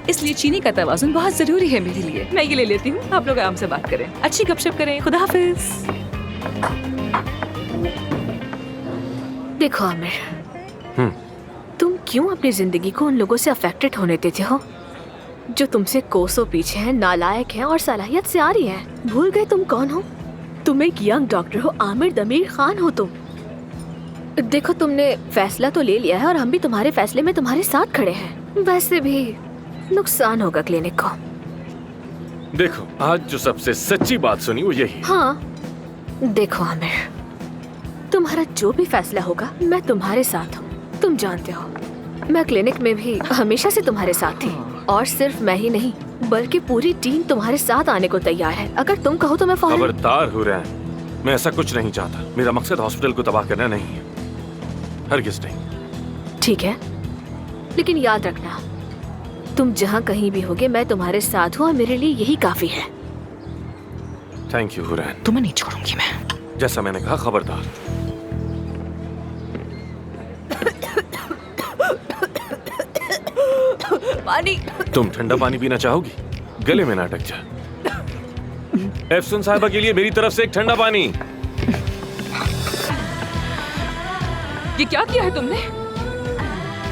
[SPEAKER 1] इसलिए चीनी का तवाज़ुन बहुत जरूरी है मेरे लिए। मैं ये ले लेती हूँ, आप लोग आराम से बात करें, अच्छी गपशप करें। खुदा हाफिज।
[SPEAKER 5] देखो आमिर, तुम क्यों अपनी जिंदगी को उन लोगों से अफेक्टेड होने देते हो जो तुमसे कोसों पीछे हैं, नालायक हैं और सलाहियत से आ रही हैं? भूल गए तुम कौन हो? तुम एक यंग डॉक्टर हो, आमिर दमीर खान हो तुम। देखो, तुमने फैसला तो ले लिया है और हम भी तुम्हारे फैसले में तुम्हारे साथ खड़े हैं। वैसे भी नुकसान होगा क्लिनिक को।
[SPEAKER 4] देखो, आज जो सबसे सच्ची बात सुनी वो यही।
[SPEAKER 5] हाँ, देखो आमिर, तुम्हारा जो भी फैसला होगा मैं तुम्हारे साथ हूँ। तुम जानते हो मैं क्लिनिक में भी हमेशा से तुम्हारे साथ थी, और सिर्फ मैं ही नहीं बल्कि पूरी टीम तुम्हारे साथ आने को तैयार है। अगर तुम कहो तो मैं फौरन।
[SPEAKER 4] खबरदार हो रहे हैं, मैं ऐसा कुछ नहीं चाहता। मेरा मकसद हॉस्पिटल को तबाह करना नहीं है, हरगिज़ नहीं।
[SPEAKER 5] ठीक है, लेकिन याद रखना, तुम जहाँ कहीं भी होगे मैं तुम्हारे साथ हूँ और मेरे लिए यही काफी है।
[SPEAKER 4] Thank you Hurain.
[SPEAKER 1] तुम्हें नहीं छोड़ूंगी मैं।
[SPEAKER 4] जैसा मैंने कहा, खबरदार।
[SPEAKER 1] पानी।
[SPEAKER 4] तुम ठंडा पानी पीना चाहोगी? गले में ना अटक जा। एफसुन साहिबा के लिए मेरी तरफ से एक ठंडा पानी।
[SPEAKER 1] ये क्या किया है तुमने?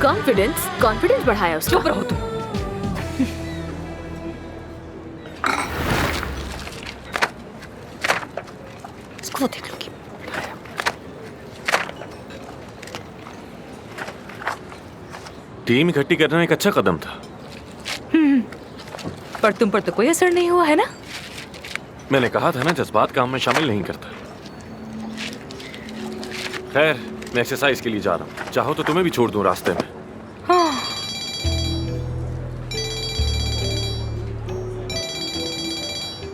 [SPEAKER 5] कॉन्फिडेंस बढ़ाया उसका।
[SPEAKER 1] चुप रहो तुम। इसको देख लूंगी।
[SPEAKER 4] टीम इकट्ठी करना एक अच्छा कदम था,
[SPEAKER 1] पर तुम पर तो कोई असर नहीं हुआ है ना?
[SPEAKER 4] मैंने कहा था ना, जज्बात काम में शामिल नहीं करता। खैर, मैं एक्सरसाइज के लिए जा रहा हूँ। चाहो तो तुम्हें भी छोड़ दूं रास्ते में।
[SPEAKER 1] हाँ।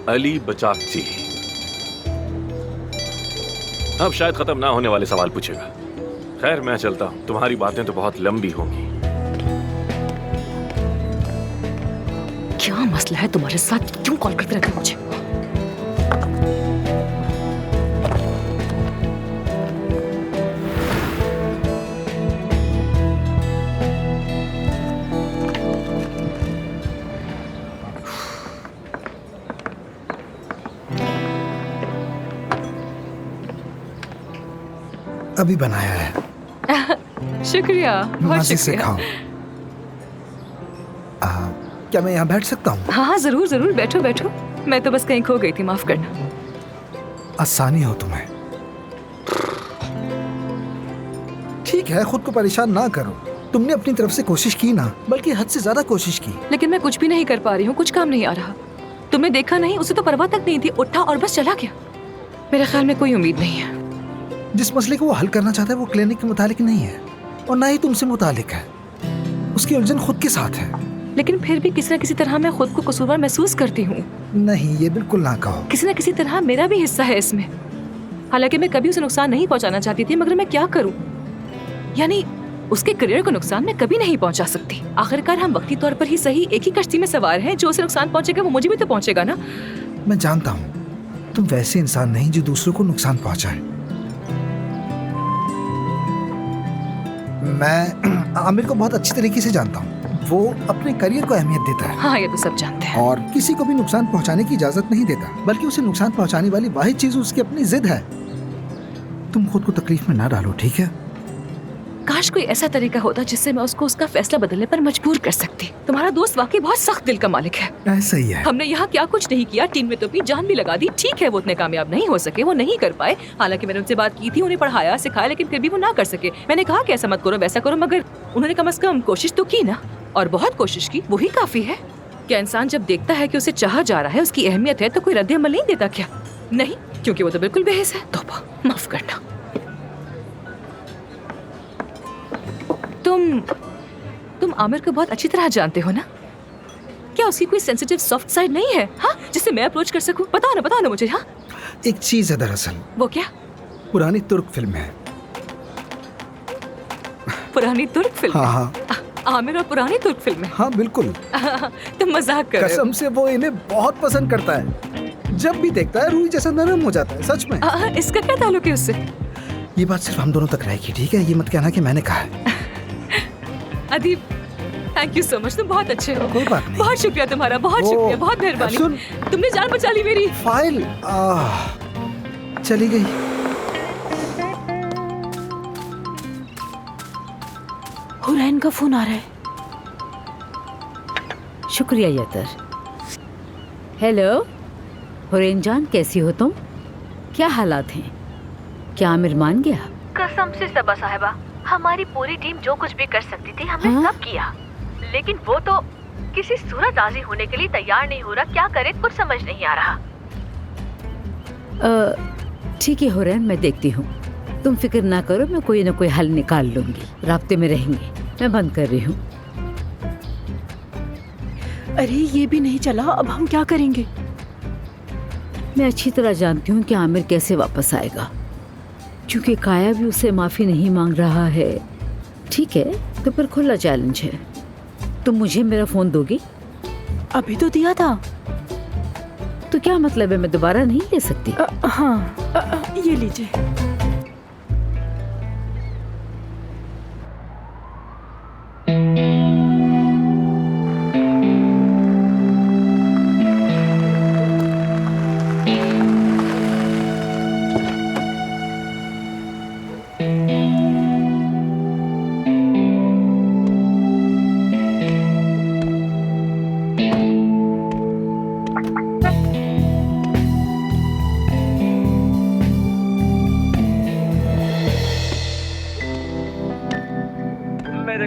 [SPEAKER 4] अली बचाक जी अब शायद खत्म ना होने वाले सवाल पूछेगा। खैर, मैं चलता हूँ, तुम्हारी बातें तो बहुत लंबी होंगी।
[SPEAKER 1] क्या मसला है तुम्हारे साथ? क्यों कॉल करते रहते हो मुझे?
[SPEAKER 14] अभी बनाया है।
[SPEAKER 1] शुक्रिया, बहुत
[SPEAKER 14] मजे से
[SPEAKER 1] शुक्रिया।
[SPEAKER 14] खाओ। क्या मैं यहाँ बैठ सकता हूँ?
[SPEAKER 1] हाँ हाँ, जरूर जरूर, बैठो बैठो। मैं तो बस कहीं खो गई थी, माफ करना।
[SPEAKER 14] आसानी हो तुम्हें। ठीक है, खुद को परेशान ना करो। तुमने अपनी तरफ से कोशिश की ना, बल्कि हद से ज्यादा कोशिश की।
[SPEAKER 1] लेकिन मैं कुछ भी नहीं कर पा रही हूँ, कुछ काम नहीं आ रहा। तुमने देखा नहीं, उसे तो परवाह तक नहीं थी, उठा और बस चला गया। मेरे ख्याल में कोई उम्मीद नहीं है।
[SPEAKER 14] जिस मसले को वो हल करना चाहता है वो क्लिनिक के मुतालिक नहीं है, और ना ही तुमसे मुतालिक है। उसकी उलझन खुद के साथ है।
[SPEAKER 1] लेकिन फिर भी किसी न किसी तरह मैं खुद को कसूरवार महसूस करती हूँ।
[SPEAKER 14] नहीं, ये बिल्कुल ना कहो।
[SPEAKER 1] किसी न किसी तरह मेरा भी हिस्सा है इसमें। हालांकि मैं कभी उसे नुकसान नहीं पहुंचाना चाहती थी, मगर मैं क्या करूं? यानी उसके करियर को नुकसान मैं कभी नहीं पहुंचा सकती। आखिरकार हम वक्ती तौर पर ही सही एक ही कश्ती में सवार हैं। जो उसे नुकसान पहुंचेगा वो मुझे भी तो पहुंचेगा ना।
[SPEAKER 14] मैं जानता हूँ तुम वैसे इंसान नहीं जो दूसरों को नुकसान पहुंचाए। मैं आमिर को बहुत अच्छी तरीके से जानता हूँ। वो अपने करियर को अहमियत देता है।
[SPEAKER 1] हाँ, ये तो सब जानते हैं।
[SPEAKER 14] और किसी को भी नुकसान पहुंचाने की इजाजत नहीं देता, बल्कि उसे नुकसान पहुंचाने वाली वाहिद चीज उसकी अपनी जिद है। तुम खुद को तकलीफ में ना डालो, ठीक है?
[SPEAKER 1] काश कोई ऐसा तरीका होता जिससे मैं उसको उसका फैसला बदलने पर मजबूर कर सकती। तुम्हारा दोस्त वाकई बहुत सख्त दिल का मालिक है।
[SPEAKER 14] ऐसा ही है।
[SPEAKER 1] हमने यहाँ क्या कुछ नहीं किया, टीम में तो भी जान भी लगा दी। ठीक है, वो उतने कामयाब नहीं हो सके, वो नहीं कर पाए। हालांकि मैंने उनसे बात की थी, उन्हें पढ़ाया सिखाया, लेकिन फिर भी वो ना कर सके। मैंने कहा कि ऐसा मत करो, वैसा करो, मगर उन्होंने कम से कम कोशिश तो की ना, और बहुत कोशिश की। वही काफी है। क्या इंसान जब देखता है कि उसे चाहा जा रहा है, उसकी अहमियत है, तो कोई रद्द अमल नहीं देता क्या? नहीं, क्योंकि वो तो बिल्कुल बेहिस है। तौबा, माफ करना। तुम आमिर को बहुत अच्छी तरह जानते हो ना? क्या उसकी कोई सेंसिटिव सॉफ्ट साइड नहीं है? हाँ, जिसे मैं अप्रोच कर सकूं? बताओ ना मुझे। हाँ,
[SPEAKER 14] एक चीज है दरअसल।
[SPEAKER 1] वो क्या?
[SPEAKER 14] पुरानी तुर्क फिल्म है।
[SPEAKER 1] पुरानी तुर्क फिल्म?
[SPEAKER 14] हाँ।
[SPEAKER 1] आमिर और पुरानी तुर्क फिल्म है?
[SPEAKER 14] हाँ बिल्कुल।
[SPEAKER 1] तुम मजाक कर रहे हो।
[SPEAKER 14] कसम से वो इन्हें बहुत पसंद करता है। जब भी देखता है रूई जैसा नरम हो जाता है। सच में।
[SPEAKER 1] इसका क्या ताल्लुक है उससे?
[SPEAKER 14] ये बात सिर्फ हम दोनों तक रहेगी, ठीक है? ये मत कहना कि मैंने कहा है।
[SPEAKER 1] अदीब, थैंक यू सो मच, तुम बहुत अच्छे हो।
[SPEAKER 14] कोई बात नहीं।
[SPEAKER 1] बहुत शुक्रिया तुम्हारा, बहुत शुक्रिया, बहुत मेहरबानी। तुमने जान बचा ली मेरी।
[SPEAKER 14] फाइल चली गई।
[SPEAKER 9] हुरैन का फोन आ रहा है।
[SPEAKER 10] शुक्रिया यातर। हेलो हुरैन जान, कैसी हो तुम? क्या हालात हैं? क्या आमिर मान गया?
[SPEAKER 5] कसम से सबा साहिबा, हमारी पूरी टीम जो कुछ भी कर सकती थी हमने सब किया, लेकिन वो तो किसी सूरत राजी होने के लिए तैयार नहीं हो रहा। क्या करे कुछ समझ नहीं आ रहा।
[SPEAKER 10] ठीक है हुरैन, मैं देखती हूँ। तुम फिक्र ना करो, मैं कोई ना कोई हल निकाल लूंगी। राब्ते में रहेंगे। मैं बंद कर रही हूँ।
[SPEAKER 9] अरे ये भी नहीं चला, अब हम क्या करेंगे?
[SPEAKER 10] मैं अच्छी तरह जानती हूँ कि आमिर कैसे वापस आएगा, क्योंकि काया भी उससे माफी नहीं मांग रहा है। ठीक है, तो फिर खुला चैलेंज है। तुम मुझे मेरा फोन दोगी?
[SPEAKER 9] अभी तो दिया था।
[SPEAKER 10] तो क्या मतलब है, मैं दोबारा नहीं ले सकती?
[SPEAKER 9] हाँ, ये लीजिए।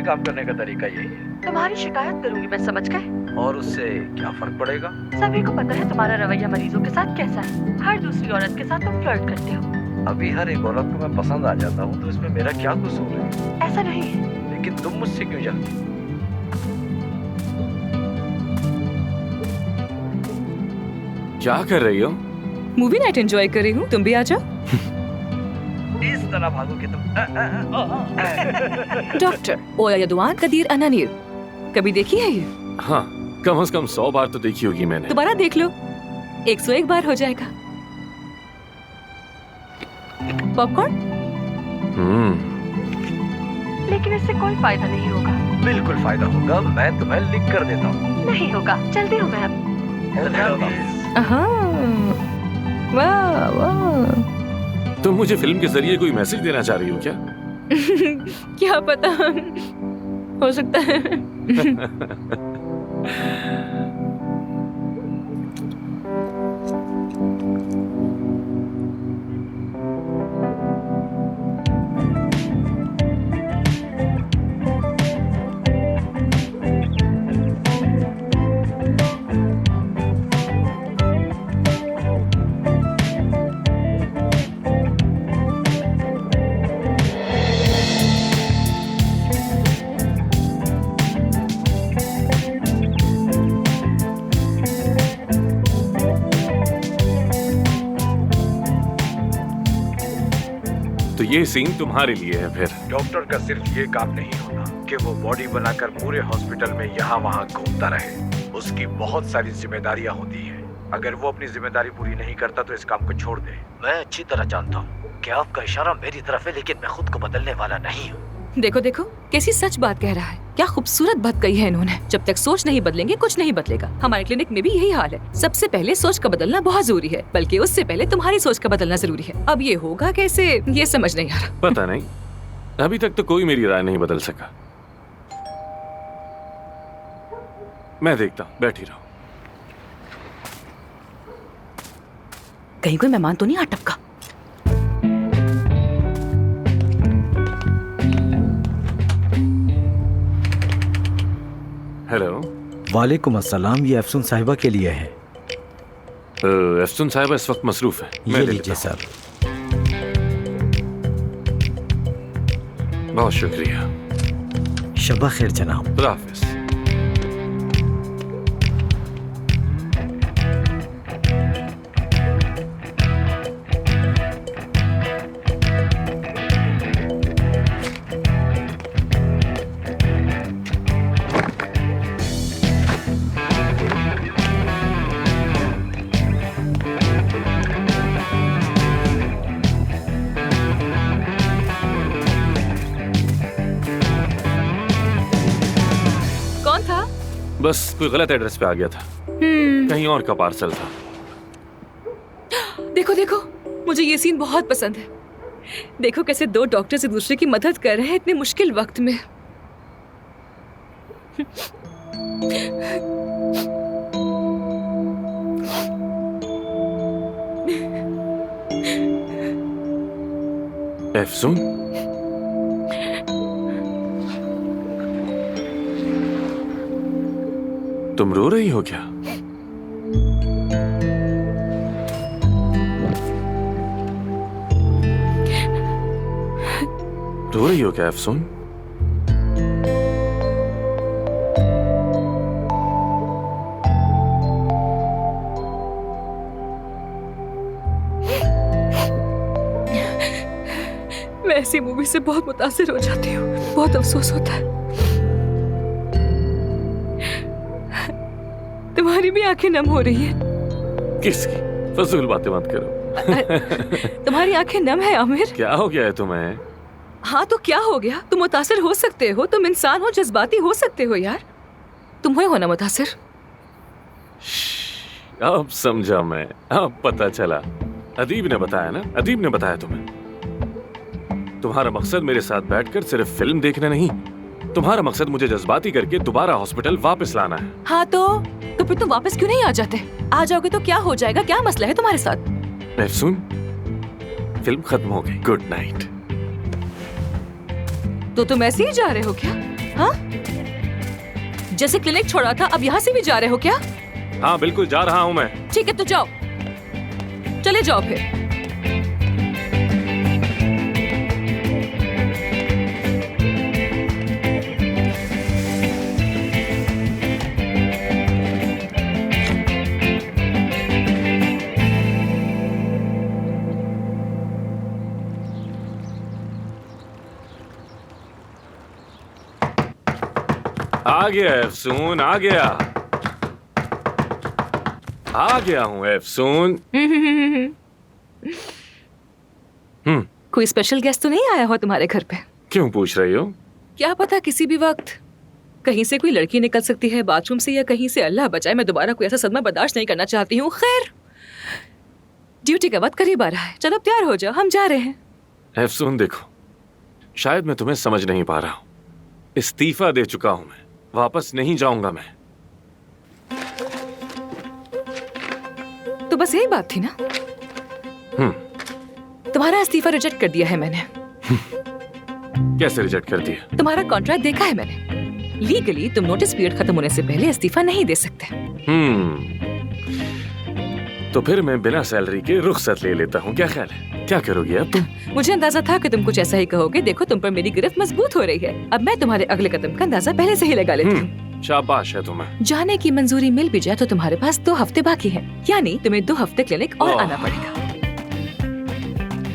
[SPEAKER 16] काम करने का तरीका यही है।
[SPEAKER 5] तुम्हारी शिकायत करूंगी मैं, समझ गए?
[SPEAKER 16] और उससे क्या फर्क पड़ेगा?
[SPEAKER 5] सभी को पता है तुम्हारा रवैया मरीजों के साथ कैसा है। हर दूसरी औरत के साथ तुम फ्लर्ट करते हो।
[SPEAKER 16] अभी हर एक औरत को मैं पसंद आ जाता हूँ, तो इसमें मेरा क्या कसूर है?
[SPEAKER 5] ऐसा नहीं है।
[SPEAKER 16] लेकिन तुम मुझसे क्यों जलती?
[SPEAKER 4] क्या कर रही हो?
[SPEAKER 1] मूवी नाइट एंजॉय कर रही हूँ, तुम भी आ जाओ।
[SPEAKER 16] इस तरह भागोगे तुम।
[SPEAKER 1] डॉक्टर ओया यदुआन कदीर अनानीर, कभी देखी है ये?
[SPEAKER 4] हाँ, कम से कम 100 बार तो देखी होगी मैंने।
[SPEAKER 1] दोबारा देख लो, 101 बार हो जाएगा। पॉपकॉर्न?
[SPEAKER 5] लेकिन इससे कोई फायदा नहीं होगा।
[SPEAKER 16] बिल्कुल फायदा होगा, मैं तुम्हें लिख कर देता हूँ।
[SPEAKER 5] नहीं होगा, चलती हूँ मैं अब।
[SPEAKER 1] वाह वाह।
[SPEAKER 4] तुम मुझे फिल्म के जरिए कोई मैसेज देना चाह रही हो क्या?
[SPEAKER 1] क्या पता, हो सकता है।
[SPEAKER 4] तो ये सीन तुम्हारे लिए है फिर?
[SPEAKER 17] डॉक्टर का सिर्फ ये काम नहीं होता कि वो बॉडी बनाकर पूरे हॉस्पिटल में यहाँ वहाँ घूमता रहे। उसकी बहुत सारी जिम्मेदारियाँ होती हैं। अगर वो अपनी जिम्मेदारी पूरी नहीं करता तो इस काम को छोड़ दे।
[SPEAKER 16] मैं अच्छी तरह जानता हूँ कि आपका इशारा मेरी तरफ है, लेकिन मैं खुद को बदलने वाला नहीं हूँ।
[SPEAKER 1] देखो देखो, कैसी सच बात कह रहा है। क्या खूबसूरत बात कही है इन्होंने। जब तक सोच नहीं बदलेंगे कुछ नहीं बदलेगा। हमारे क्लिनिक में भी यही हाल है। सबसे पहले सोच का बदलना बहुत जरूरी है, बल्कि उससे पहले तुम्हारी सोच का बदलना जरूरी है। अब ये होगा कैसे, ये समझ नहीं आ रहा।
[SPEAKER 4] पता नहीं, अभी तक तो कोई मेरी राय नहीं बदल सका। मैं देखता हूँ, बैठी रहो।
[SPEAKER 1] कहीं कोई मेहमान तो नहीं आ टपका?
[SPEAKER 4] हेलो।
[SPEAKER 18] वालेकुम अस्सलाम, ये अफसून साहिबा के लिए है।
[SPEAKER 4] अफसून साहिबा इस वक्त मसरूफ है।
[SPEAKER 18] ये लीजिए सर।
[SPEAKER 4] बहुत शुक्रिया।
[SPEAKER 18] शबा खैर जनाब।
[SPEAKER 4] खुदा हाफिज।
[SPEAKER 1] कौन था?
[SPEAKER 4] बस कोई गलत एड्रेस पे आ गया था, कहीं और का पार्सल था।
[SPEAKER 1] देखो देखो, मुझे ये सीन बहुत पसंद है। देखो कैसे दो डॉक्टर्स एक दूसरे की मदद कर रहे हैं इतने मुश्किल वक्त में।
[SPEAKER 4] एफसून, तुम रो रही हो क्या? रो रही हो क्या एफसून?
[SPEAKER 1] मैं ऐसी मूवी से बहुत मुतासिर हो जाती हूँ, बहुत अफसोस होता है। तुम्हारी भी आंखें नम हो रही हैं।
[SPEAKER 4] किसकी? फजूल बातें मत करो।
[SPEAKER 1] तुम्हारी आंखें नम है आमिर।
[SPEAKER 4] क्या हो गया है तुम्हें?
[SPEAKER 1] हाँ तो क्या हो गया? तुम मुतासिर हो सकते हो, तुम इंसान हो, जज्बाती हो सकते हो यार। तुम हो ना मुतासिर?
[SPEAKER 4] अब समझा मैं, अब पता चला। अदीब ने बताया ना, अदीब ने बताया तुम्हें। तुम्हारा मकसद मेरे साथ बैठकर सिर्फ फिल्म देखना नहीं, तुम्हारा मकसद मुझे जज्बाती करके दोबारा हॉस्पिटल वापस लाना है।
[SPEAKER 1] हाँ तो फिर तुम वापस क्यों नहीं आ जाते? आ जाओगे तो क्या हो जाएगा? क्या मसला है तुम्हारे साथ?
[SPEAKER 4] एफसून, फिल्म खत्म हो गई, गुड नाइट।
[SPEAKER 1] तो तुम ऐसे ही जा रहे हो क्या? हाँ, जैसे क्लिनिक छोड़ा था अब यहाँ से भी जा रहे हो क्या?
[SPEAKER 4] हाँ बिल्कुल जा रहा हूँ मैं।
[SPEAKER 1] ठीक है तो जाओ, चले जाओ फिर।
[SPEAKER 4] आ गया एफसून, आ गया, आ गया हूँ एफसून।
[SPEAKER 1] कोई स्पेशल गेस्ट तो नहीं आया हो तुम्हारे घर पे?
[SPEAKER 4] क्यों पूछ रही हो?
[SPEAKER 1] क्या पता किसी भी वक्त कहीं से कोई लड़की निकल सकती है, बाथरूम से या कहीं से। अल्लाह बचाए, मैं दोबारा कोई ऐसा सदमा बर्दाश्त नहीं करना चाहती हूँ। खैर, ड्यूटी का वक्त करीब आ रहा है, चलो तैयार हो जाओ, हम जा रहे हैं।
[SPEAKER 4] एफसून देखो, शायद मैं तुम्हें समझ नहीं पा रहा हूँ। इस्तीफा दे चुका हूँ मैं, वापस नहीं जाऊंगा मैं।
[SPEAKER 1] तो बस यही बात थी ना? तुम्हारा इस्तीफा रिजेक्ट कर दिया है मैंने।
[SPEAKER 4] कैसे रिजेक्ट कर दिया?
[SPEAKER 1] तुम्हारा कॉन्ट्रैक्ट देखा है मैंने। लीगली तुम नोटिस पीरियड खत्म होने से पहले इस्तीफा नहीं दे सकते।
[SPEAKER 4] तो फिर मैं बिना सैलरी के रुखसत ले लेता हूँ, क्या ख्याल है? क्या करोगी अब तुम?
[SPEAKER 1] मुझे अंदाजा था कि तुम कुछ ऐसा ही कहोगे। देखो तुम पर मेरी गिरफ्त मजबूत हो रही है। अब मैं तुम्हारे अगले कदम का अंदाजा पहले से ही लगा लेती हूँ।
[SPEAKER 4] शाबाश है तुम्हें।
[SPEAKER 1] जाने की मंजूरी मिल भी जाए तो तुम्हारे पास 2 हफ्ते बाकी हैं, यानी तुम्हें 2 हफ्ते क्लिनिक और आना पड़ेगा।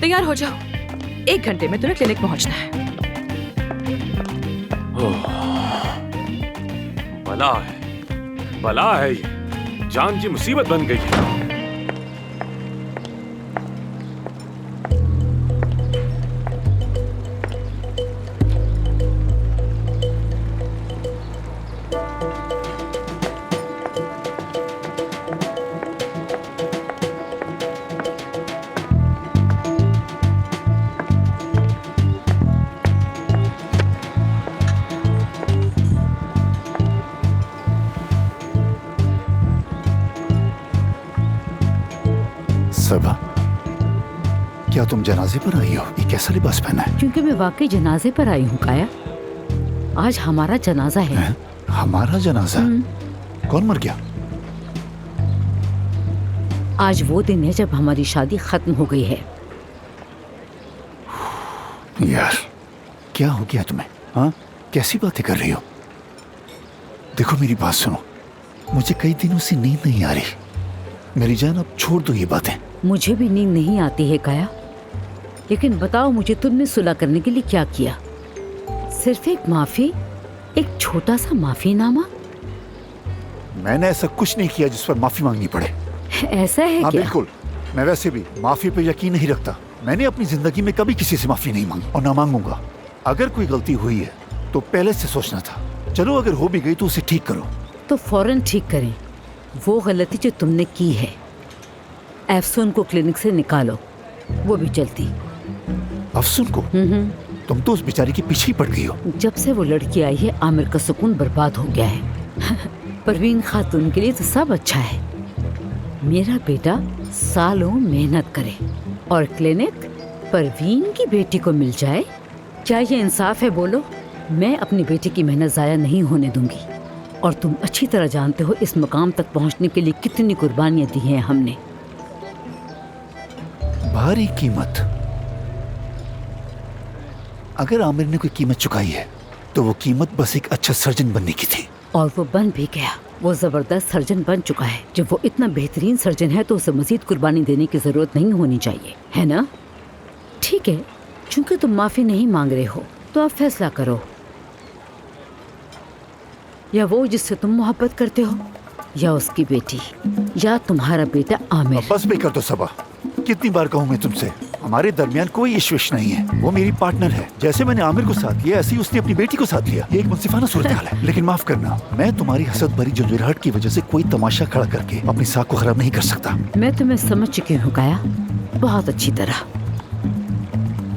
[SPEAKER 1] तैयार हो जाओ, 1 घंटे में तुम्हें क्लिनिक पहुँचना है।
[SPEAKER 4] बला है, बला है ये, जान की मुसीबत बन गई है।
[SPEAKER 8] सबा, क्या तुम जनाजे पर आई हो? ये कैसा लिबास पहना है?
[SPEAKER 10] क्योंकि मैं वाकई जनाजे पर आई हूँ काया। आज हमारा जनाजा है।
[SPEAKER 8] हमारा जनाजा? कौन मर गया?
[SPEAKER 10] आज वो दिन है जब हमारी शादी खत्म हो गई है।
[SPEAKER 8] यार क्या हो गया तुम्हें? हाँ, कैसी बातें कर रही हो? देखो मेरी बात सुनो, मुझे कई दिनों से नींद नहीं आ रही। मेरी जान, अब छोड़ दो ये बातें।
[SPEAKER 10] मुझे भी नींद नहीं आती है काया, लेकिन बताओ मुझे तुमने सुलह करने के लिए क्या किया? सिर्फ एक माफी, एक छोटा सा माफीनामा?
[SPEAKER 8] मैंने ऐसा कुछ नहीं किया जिस पर माफी मांगनी पड़े।
[SPEAKER 10] ऐसा है
[SPEAKER 8] हाँ
[SPEAKER 10] क्या?
[SPEAKER 8] बिल्कुल, मैं वैसे भी माफी पे यकीन नहीं रखता। मैंने अपनी जिंदगी में कभी किसी से माफी नहीं मांगी और ना मांगूंगा। अगर कोई गलती हुई है तो पहले से सोचना था। चलो अगर हो भी गई तो उसे ठीक करो।
[SPEAKER 10] तो फौरन ठीक करें वो गलती जो तुमने की है। एफसून को क्लिनिक से निकालो, वो भी जल्दी।
[SPEAKER 8] अफसून को? तुम तो उस बेचारी के पीछे ही पड़ गई हो।
[SPEAKER 10] जब से वो लड़की आई है आमिर का सुकून बर्बाद हो गया है। परवीन खातून के लिए तो सब अच्छा है। मेरा बेटा सालों मेहनत करे और क्लिनिक परवीन की बेटी को मिल जाए, क्या ये इंसाफ है? बोलो। मैं अपनी बेटी की मेहनत जाया नहीं होने दूंगी। और तुम अच्छी तरह जानते हो इस मकाम तक पहुंचने के लिए कितनी कुर्बानियां दी हैं हमने।
[SPEAKER 8] भारी कीमत। अगर आमिर ने कोई कीमत चुकाई है तो वो कीमत बस एक अच्छा सर्जन बनने की थी।
[SPEAKER 10] और वो बन भी गया। वो जबरदस्त सर्जन बन चुका है। जब वो इतना बेहतरीन सर्जन है तो उसे मजीद कुर्बानी देने की जरूरत नहीं होनी चाहिए, है ना? ठीक है, चूंकि तुम माफी नहीं मांग रहे हो तो आप फैसला करो। या वो जिससे तुम मोहब्बत करते हो, या उसकी बेटी, या तुम्हारा बेटा आमिर।
[SPEAKER 8] बस भी कर दो सबा। कितनी बार कहूँ मैं तुमसे, हमारे दरमियान कोई इश्विश नहीं है। वो मेरी पार्टनर है। जैसे मैंने आमिर को साथ लिया ऐसे ही उसने अपनी बेटी को साथ लिया। ये एक मुंसिफाना सूरत हाल है। लेकिन माफ करना, मैं तुम्हारी हसद भरी जंजीरहट की वजह से कोई तमाशा खड़ा करके अपनी साख को खराब नहीं कर सकता।
[SPEAKER 10] मैं तुम्हें समझ चुकी हूँ काया, बहुत अच्छी तरह।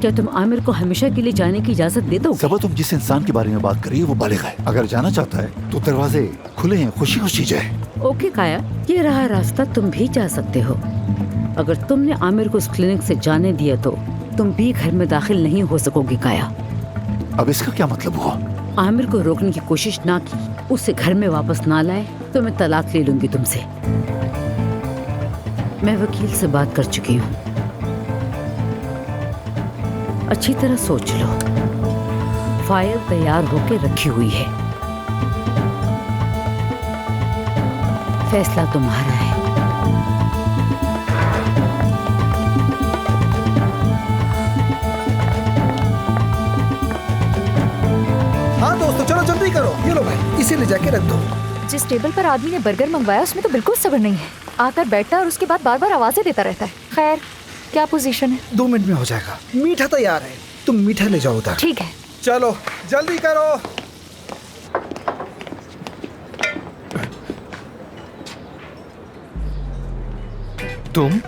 [SPEAKER 10] क्या तुम आमिर को हमेशा के लिए जाने की इजाजत दे दो?
[SPEAKER 8] सबा, तुम जिस इंसान के बारे में बात कर रही हो वो बालिग है। अगर जाना चाहता है तो दरवाजे खुले हैं, खुशी खुशी जाए।
[SPEAKER 10] ओके काया, ये रहा रास्ता, तुम भी जा सकते हो। अगर तुमने आमिर को उस क्लिनिक से जाने दिया तो तुम भी घर में दाखिल नहीं हो सकोगी काया।
[SPEAKER 8] अब इसका क्या मतलब हुआ?
[SPEAKER 10] आमिर को रोकने की कोशिश ना की, उसे घर में वापस ना लाए तो मैं तलाक ले लूंगी तुमसे। मैं वकील से बात कर चुकी हूँ। अच्छी तरह सोच लो, फाइल तैयार होके रखी हुई है। फैसला तुम्हारा है।
[SPEAKER 14] हाँ दोस्तों, चलो जल्दी करो। ये लो भाई, इसे ले जाके रख दो।
[SPEAKER 5] जिस टेबल पर आदमी ने बर्गर मंगवाया उसमें तो बिल्कुल सब्र नहीं है। आकर बैठता है और उसके बाद बार बार आवाजें देता रहता है। खैर, क्या पोजीशन है?
[SPEAKER 14] 2 मिनट में हो जाएगा। मीठा तैयार है, तुम मीठा ले जाओ उधर।
[SPEAKER 5] ठीक है।
[SPEAKER 14] चलो जल्दी करो।
[SPEAKER 11] तुम?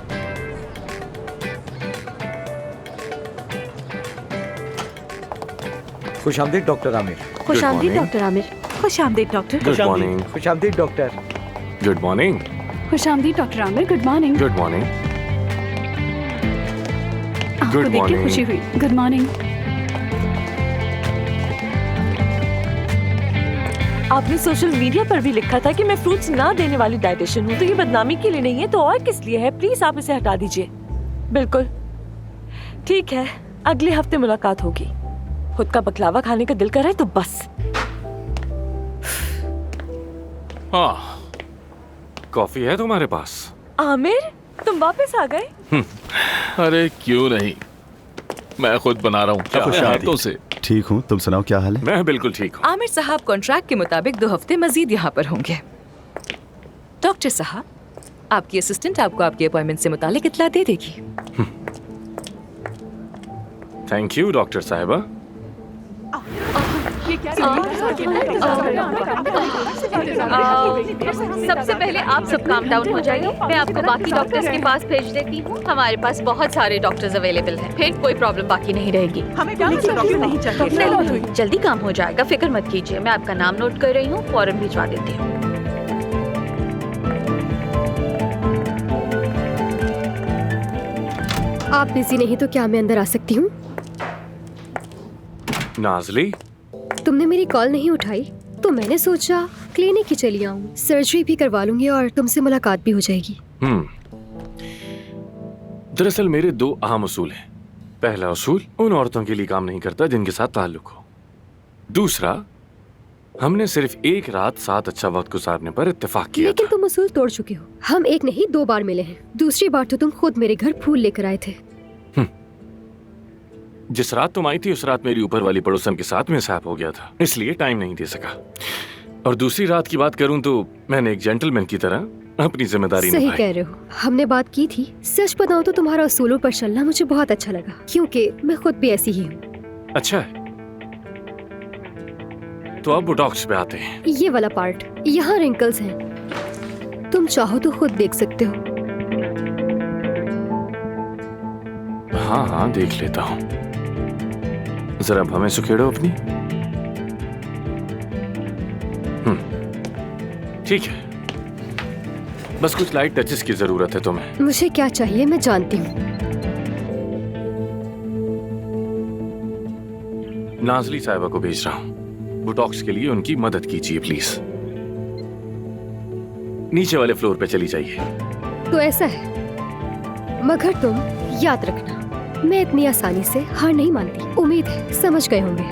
[SPEAKER 18] खुश आमदीद डॉक्टर आमिर।
[SPEAKER 5] खुश आमदीद डॉक्टर आमिर। खुश आमदीद डॉक्टर।
[SPEAKER 4] Good morning.
[SPEAKER 18] खुश आमदीद डॉक्टर।
[SPEAKER 4] Good morning.
[SPEAKER 1] खुश आमदीद doctor Aamir. Good morning.
[SPEAKER 4] Good morning.
[SPEAKER 1] आपको
[SPEAKER 4] Good
[SPEAKER 1] देख के
[SPEAKER 4] morning.
[SPEAKER 1] खुशी हुई। Good morning.
[SPEAKER 19] आपने सोशल मीडिया पर भी लिखा था कि मैं फ्रूट्स ना देने वाली डाइटिशियन हूँ, तो ये बदनामी के लिए नहीं है तो और किस लिए है? प्लीज आप इसे हटा दीजिए। बिल्कुल ठीक है, अगले हफ्ते मुलाकात होगी। खुद का बकलावा खाने का दिल कर रहा है तो बस।
[SPEAKER 4] हाँ, कॉफी है तुम्हारे पास?
[SPEAKER 19] आमिर, तुम वापस आ गए?
[SPEAKER 7] अरे क्यों नहीं, मैं खुद बना रहा हूँ अपने हाथों से।
[SPEAKER 12] ठीक हूँ, तुम सुनाओ क्या हाल है?
[SPEAKER 4] मैं बिल्कुल ठीक हूँ।
[SPEAKER 1] आमिर साहब कॉन्ट्रैक्ट के मुताबिक 2 हफ्ते मजीद यहाँ पर होंगे। डॉक्टर साहब, आपकी असिस्टेंट आपको आपकी अपॉइंटमेंट से मुतालिक इत्तला दे देगी।
[SPEAKER 4] थैंक यू डॉक्टर साहिबा।
[SPEAKER 5] सबसे पहले आप सब काम डाउन हो जाइए। मैं आपको बाकी डॉक्टर्स के पास भेज देती हूँ। हमारे पास बहुत सारे डॉक्टर्स अवेलेबल हैं। फिर कोई प्रॉब्लम बाकी नहीं रहेगी।
[SPEAKER 2] हमें डॉक्टर नहीं चाहिए।
[SPEAKER 5] जल्दी काम हो जाएगा, फिक्र मत कीजिए। मैं आपका नाम नोट कर रही हूँ, फौरन भिजवा देती हूँ।
[SPEAKER 20] आप बिजी नहीं तो क्या मैं अंदर आ सकती हूँ?
[SPEAKER 4] नाजली,
[SPEAKER 20] तुमने मेरी कॉल नहीं उठाई तो मैंने सोचा क्लिनिक ही चली आऊँ। सर्जरी भी करवा लूंगी और तुमसे मुलाकात भी हो जाएगी।
[SPEAKER 4] दरअसल मेरे 2 अहम उसूल हैं। पहला उसूल, उन औरतों के लिए काम नहीं करता जिनके साथ ताल्लुक हो। दूसरा, हमने सिर्फ एक रात साथ अच्छा वक्त गुजारने पर इत्तेफाक किया
[SPEAKER 20] लेकिन तुम उसूल तोड़ चुके हो। हम एक नहीं 2 बार मिले हैं। दूसरी बार तो तुम खुद मेरे घर फूल लेकर आए थे।
[SPEAKER 4] जिस रात तुम आई थी उस रात मेरी ऊपर वाली पड़ोसन के साथ मिसहैप हो गया था, इसलिए टाइम नहीं दे सका। और दूसरी रात की बात करूं तो मैंने एक जेंटलमैन की तरह अपनी जिम्मेदारी
[SPEAKER 20] सही
[SPEAKER 4] निभाई।
[SPEAKER 20] कह रहे हो, हमने बात की थी। सच बताऊं तो तुम्हारा उसूलों पर चलना मुझे बहुत अच्छा लगा, क्योंकि मैं खुद भी ऐसी ही हूँ।
[SPEAKER 4] अच्छा है, तो अब बोटॉक्स पे आते हैं।
[SPEAKER 20] ये वाला पार्ट, यहाँ रिंकल्स हैं, तुम चाहो तो खुद देख सकते हो।
[SPEAKER 4] हाँ हाँ, देख लेता हूँ। जरा हमें सुखेड़ो अपनी। ठीक है, बस कुछ लाइट टचेस की जरूरत है तुम्हें।
[SPEAKER 20] मुझे क्या चाहिए मैं जानती हूँ।
[SPEAKER 4] नाजली साहिबा को भेज रहा हूँ, बोटॉक्स के लिए उनकी मदद कीजिए प्लीज। नीचे वाले फ्लोर पे चली जाइए।
[SPEAKER 20] तो ऐसा है, मगर तुम याद रखना, मैं इतनी आसानी से हार नहीं मानती। उम्मीद है समझ गए होंगे।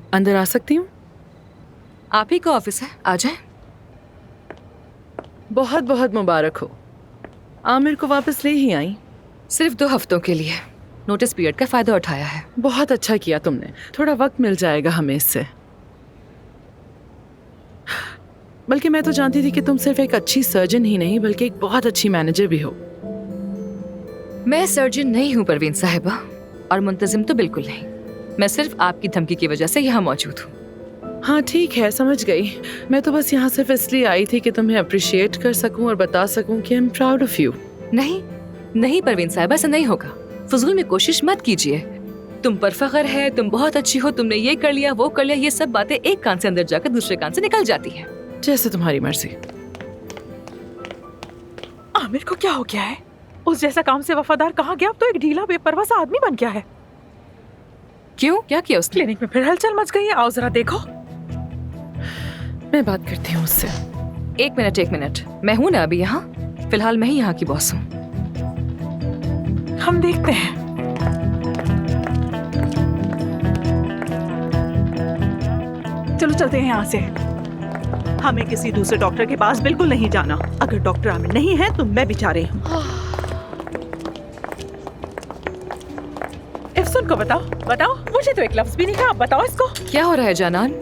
[SPEAKER 13] अंदर आ सकती हूँ?
[SPEAKER 1] आप ही का ऑफिस है, आ जाए।
[SPEAKER 13] बहुत बहुत मुबारक हो, आमिर को वापस ले ही आई।
[SPEAKER 1] सिर्फ 2 हफ्तों के लिए नोटिस पीरियड का फायदा उठाया है।
[SPEAKER 13] बहुत अच्छा किया तुमने, थोड़ा वक्त मिल जाएगा हमें इससे। बल्कि मैं तो जानती थी कि तुम सिर्फ एक अच्छी सर्जन ही नहीं बल्कि एक बहुत अच्छी मैनेजर भी हो।
[SPEAKER 1] मैं सर्जन नहीं हूँ परवीन साहिबा, और मुंतजिम तो बिल्कुल नहीं। मैं सिर्फ आपकी धमकी की वजह से यहाँ मौजूद हूँ।
[SPEAKER 13] हाँ ठीक है, समझ गई। मैं तो बस यहाँ सिर्फ इसलिए आई थी कि तुम्हें अप्रिशिएट कर सकूं और बता सकूं कि I am proud of you.
[SPEAKER 1] नहीं नहीं परवीन साहिबा, ऐसा नहीं होगा। फजूल में कोशिश मत कीजिए। तुम पर फख्र है, तुम बहुत अच्छी हो, तुमने ये कर लिया वो कर लिया, ये सब बातें एक कान से अंदर जाकर दूसरे कान से निकल जाती हैं।
[SPEAKER 13] जैसे तुम्हारी मर्जी।
[SPEAKER 2] आमिर को क्या हो गया है? उस जैसा काम से वफादार कहाँ गया? अब तो एक ढीला बेपरवाह सा आदमी बन गया है।
[SPEAKER 1] क्यों, क्या किया उसने?
[SPEAKER 2] क्लिनिक में फिर हलचल मच गई है। आओ जरा देखो।
[SPEAKER 13] मैं बात करती हूँ उससे।
[SPEAKER 1] एक मिनट, मैं हूँ ना अभी यहाँ। फिलहाल मैं ही यहाँ की बॉस हूँ।
[SPEAKER 2] हम देखते हैं। चलो चलते हैं यहाँ से। हमें किसी दूसरे डॉक्टर के पास बिल्कुल नहीं जाना। अगर डॉक्टर आमिर नहीं है तो मैं भी जा रही हूँ। इफ्सून को बताओ। मुझे तो एक लफ्ज भी नहीं कहा। आप बताओ इसको।
[SPEAKER 1] क्या हो रहा है जानान?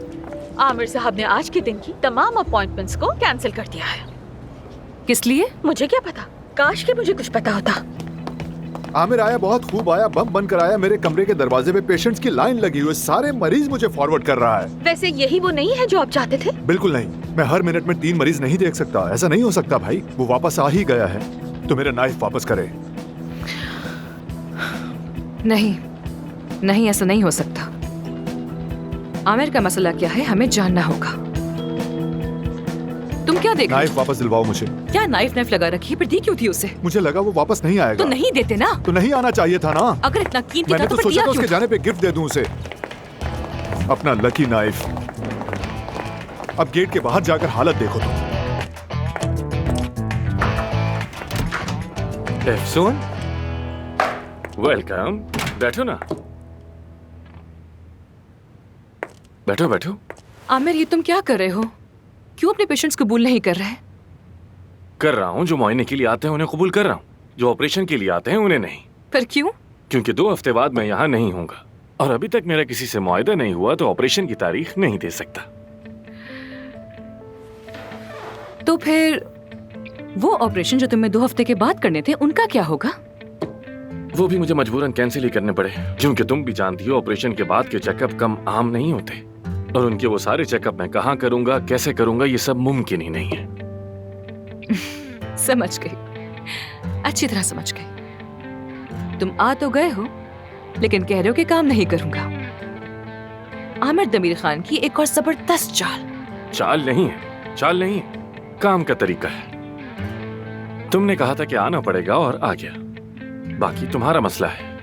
[SPEAKER 2] आमिर साहब ने आज के दिन की तमाम अपॉइंटमेंट्स को कैंसिल कर दिया है।
[SPEAKER 1] किस लिए?
[SPEAKER 2] मुझे क्या पता, काश कि मुझे कुछ पता होता।
[SPEAKER 6] आमिर आया, बहुत खूब आया, बम बनकर आया। मेरे कमरे के दरवाजे पे पेशेंट्स की लाइन लगी हुई है। सारे मरीज मुझे फॉरवर्ड कर रहा है।
[SPEAKER 2] वैसे यही वो नहीं है जो आप चाहते थे?
[SPEAKER 6] बिल्कुल नहीं। मैं हर मिनट में 3 मरीज नहीं देख सकता। ऐसा नहीं हो सकता भाई। वो वापस आ ही गया है तो मेरा नाइफ वापस करे।
[SPEAKER 1] नहीं, ऐसा नहीं हो सकता। आमिर का मसला क्या है हमें जानना होगा। तुम क्या देख?
[SPEAKER 6] नाइफ वापस दिलवाओ मुझे।
[SPEAKER 1] क्या नाइफ लगा रखी है? पर दी क्यों थी उसे?
[SPEAKER 6] मुझे लगा वो वापस नहीं आएगा।
[SPEAKER 1] तो नहीं देते ना?
[SPEAKER 6] तो नहीं आना चाहिए था ना।
[SPEAKER 1] अगर इतना कीमती
[SPEAKER 6] मैंने
[SPEAKER 1] था
[SPEAKER 6] तो
[SPEAKER 1] फिर
[SPEAKER 6] सोचा
[SPEAKER 1] दिया
[SPEAKER 6] था उसके
[SPEAKER 1] क्यों?
[SPEAKER 6] जाने पे गिफ्ट दे दूं उसे, अपना लकी नाइफ। अब गेट के बाहर जाकर हालत देखो तुम।
[SPEAKER 4] एफसून, वेलकम। बैठो ना, बैठो।
[SPEAKER 1] आमिर, ये तुम क्या कर रहे हो? क्यों अपने पेशेंट्स कबूल नहीं कर रहे?
[SPEAKER 4] कर रहा हूँ। जो मुआयने के लिए आते हैं उन्हें कबूल कर रहा हूँ, जो ऑपरेशन के लिए आते हैं उन्हें नहीं।
[SPEAKER 1] पर क्यों?
[SPEAKER 4] क्योंकि 2 हफ्ते बाद मैं यहाँ नहीं होऊंगा और अभी तक मेरा किसी से मुआयदा नहीं हुआ तो ऑपरेशन की तारीख नहीं दे सकता।
[SPEAKER 1] तो फिर वो ऑपरेशन जो तुम्हें 2 हफ्ते के बाद करने थे उनका क्या होगा?
[SPEAKER 4] वो भी मुझे मजबूरन कैंसिल ही करने पड़े, क्योंकि तुम भी जानती हो ऑपरेशन के बाद के चेकअप कम आम नहीं होते, और उनके वो सारे चेकअप मैं कहाँ करूंगा, कैसे करूंगा, ये सब मुमकिन ही नहीं है।
[SPEAKER 1] समझ गई, अच्छी तरह समझ गई। तुम आ तो गए हो लेकिन कह रहे हो कि काम नहीं करूंगा। आमिर दमीर खान की एक और जबरदस्त
[SPEAKER 4] चाल नहीं है, काम का तरीका है। तुमने कहा था कि आना पड़ेगा और आ गया, बाकी तुम्हारा मसला है।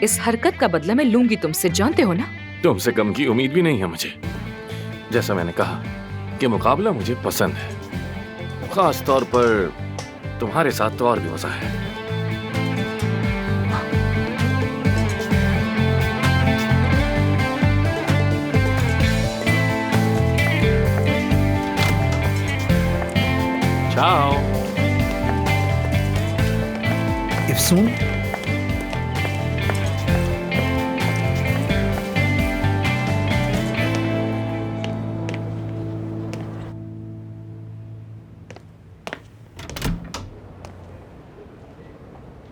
[SPEAKER 1] इस हरकत का बदला मैं लूंगी तुमसे, जानते हो ना?
[SPEAKER 4] तुमसे कम की उम्मीद भी नहीं है मुझे। जैसा मैंने कहा कि मुकाबला मुझे पसंद है, खास तौर पर तुम्हारे साथ तो और भी मजा है। Ciao.
[SPEAKER 14] इफ्सून,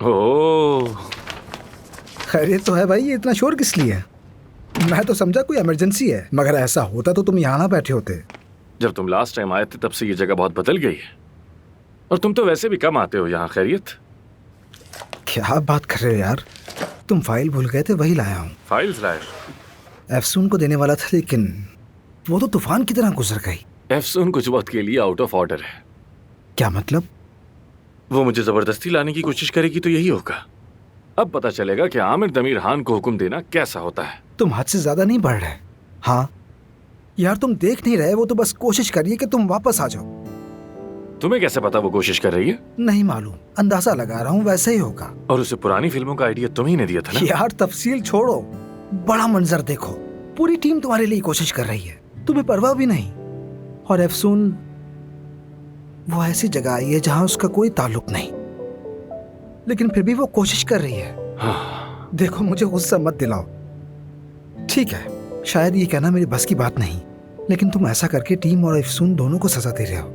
[SPEAKER 4] ओह,
[SPEAKER 14] खैरियत तो है भाई, ये इतना शोर किस लिए है? मैं तो समझा कोई इमरजेंसी है, मगर ऐसा होता तो तुम यहाँ ना बैठे होते।
[SPEAKER 4] जब तुम लास्ट टाइम आए थे तब से ये जगह बहुत बदल गई है, और तुम तो वैसे भी कम आते हो यहाँ। खैरियत?
[SPEAKER 14] क्या बात कर रहे हो यार, तुम फाइल भूल गए थे, वही लाया हूँ।
[SPEAKER 4] फाइल्स लाए?
[SPEAKER 14] एफसून को देने वाला था, लेकिन वो तो तूफान की तरह गुजर गई।
[SPEAKER 4] एफसून कुछ वक्त के लिए आउट ऑफ ऑर्डर है।
[SPEAKER 14] क्या मतलब?
[SPEAKER 4] वो मुझे जबरदस्ती लाने की कोशिश करेगी तो यही होगा। अब पता चलेगा कि आमिर दमीर खान को हुक्म देना कैसा होता है।
[SPEAKER 14] तुम हद से ज्यादा नहीं बढ़ रहे? हाँ यार, तुम देख नहीं रहे, वो तो बस कोशिश करिए कि तुम वापस आ जाओ।
[SPEAKER 4] तुम्हें कैसे पता वो कोशिश कर रही है?
[SPEAKER 14] नहीं मालूम, अंदाजा लगा रहा हूँ, वैसे ही होगा।
[SPEAKER 4] और उसे पुरानी फिल्मों का आइडिया तुम ही ने दिया था ना?
[SPEAKER 14] यार तफसील छोड़ो, बड़ा मंजर देखो। पूरी टीम तुम्हारे लिए कोशिश कर रही है, तुम्हें परवाह भी नहीं। और एफसून वो ऐसी जगह आई है जहां उसका कोई ताल्लुक नहीं, लेकिन फिर भी वो कोशिश कर रही है।
[SPEAKER 4] हाँ।
[SPEAKER 14] देखो, मुझे गुस्सा मत दिलाओ, ठीक है? शायद ये कहना मेरी बस की बात नहीं, लेकिन तुम ऐसा करके टीम और एफसून दोनों को सजा दे रहे हो।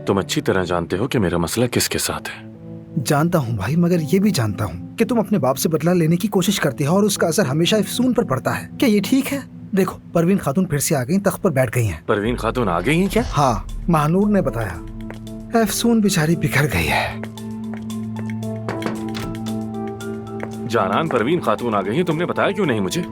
[SPEAKER 4] तुम अच्छी तरह जानते हो कि मेरा मसला किसके साथ है।
[SPEAKER 14] जानता हूँ भाई, मगर ये भी जानता हूँ कि तुम अपने बाप से बदला लेने की कोशिश करते हो और उसका असर हमेशा एफसून पर पड़ता है। क्या ये ठीक है? देखो, परवीन खातून फिर से आ गई, तख्त पर बैठ गई हैं।
[SPEAKER 4] परवीन खातून आ गई हैं क्या?
[SPEAKER 14] हाँ, महानूर ने बताया। एफसून बेचारी बिखर गई है।
[SPEAKER 4] जानान, परवीन खातून आ गई हैं, तुमने बताया क्यों नहीं मुझे?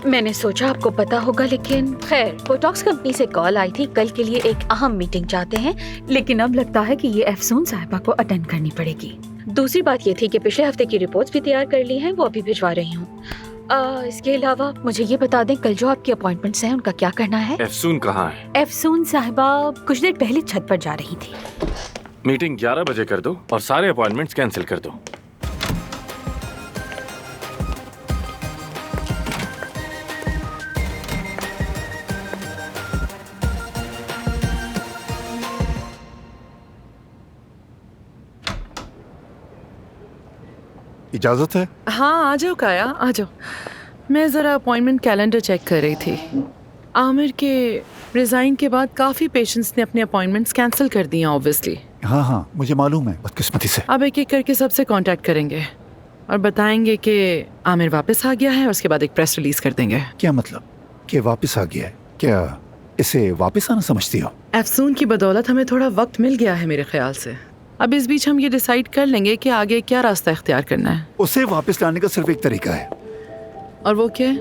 [SPEAKER 1] मैंने सोचा आपको पता होगा, लेकिन खैर, बोटॉक्स कंपनी से कॉल आई थी, कल के लिए एक अहम मीटिंग चाहते हैं, लेकिन अब लगता है कि ये एफसून साहिबा को अटेंड करनी पड़ेगी। दूसरी बात ये थी कि पिछले हफ्ते की रिपोर्ट्स भी तैयार कर ली हैं, वो अभी भिजवा रही हूँ। इसके अलावा मुझे ये बता दें, कल जो आपकी अपॉइंटमेंट्स हैं उनका क्या करना है?
[SPEAKER 4] एफसून कहाँ है?
[SPEAKER 1] एफसून साहिबा कुछ देर पहले छत पर जा रही थी।
[SPEAKER 4] मीटिंग 11 बजे कर दो और सारे अपॉइंटमेंट्स कैंसिल कर दो।
[SPEAKER 8] इजाजत है?
[SPEAKER 13] हाँ, आ जाओ काया, आ जाओ। मैं ज़रा अपॉइंटमेंट कैलेंडर चेक कर रही थी। आमिर के रिजाइन के बाद काफ़ी पेशेंट्स ने अपने अपॉइंटमेंट्स कैंसिल कर दिए ऑब्वियसली।
[SPEAKER 8] हाँ हाँ, मुझे मालूम है, बदकिस्मती से।
[SPEAKER 13] अब एक एक करके सबसे कांटेक्ट करेंगे और बताएंगे कि आमिर वापस आ गया है, और उसके बाद एक प्रेस रिलीज कर देंगे।
[SPEAKER 8] क्या मतलब कि वापस आ गया है? क्या इसे वापस आना समझती हो?
[SPEAKER 13] एफसून की बदौलत हमें थोड़ा वक्त मिल गया है मेरे ख्याल से। अब इस बीच हम ये डिसाइड कर लेंगे कि आगे क्या रास्ता इख्तियार करना है।
[SPEAKER 8] उसे वापस लाने का सिर्फ एक तरीका है।
[SPEAKER 13] और वो क्या है?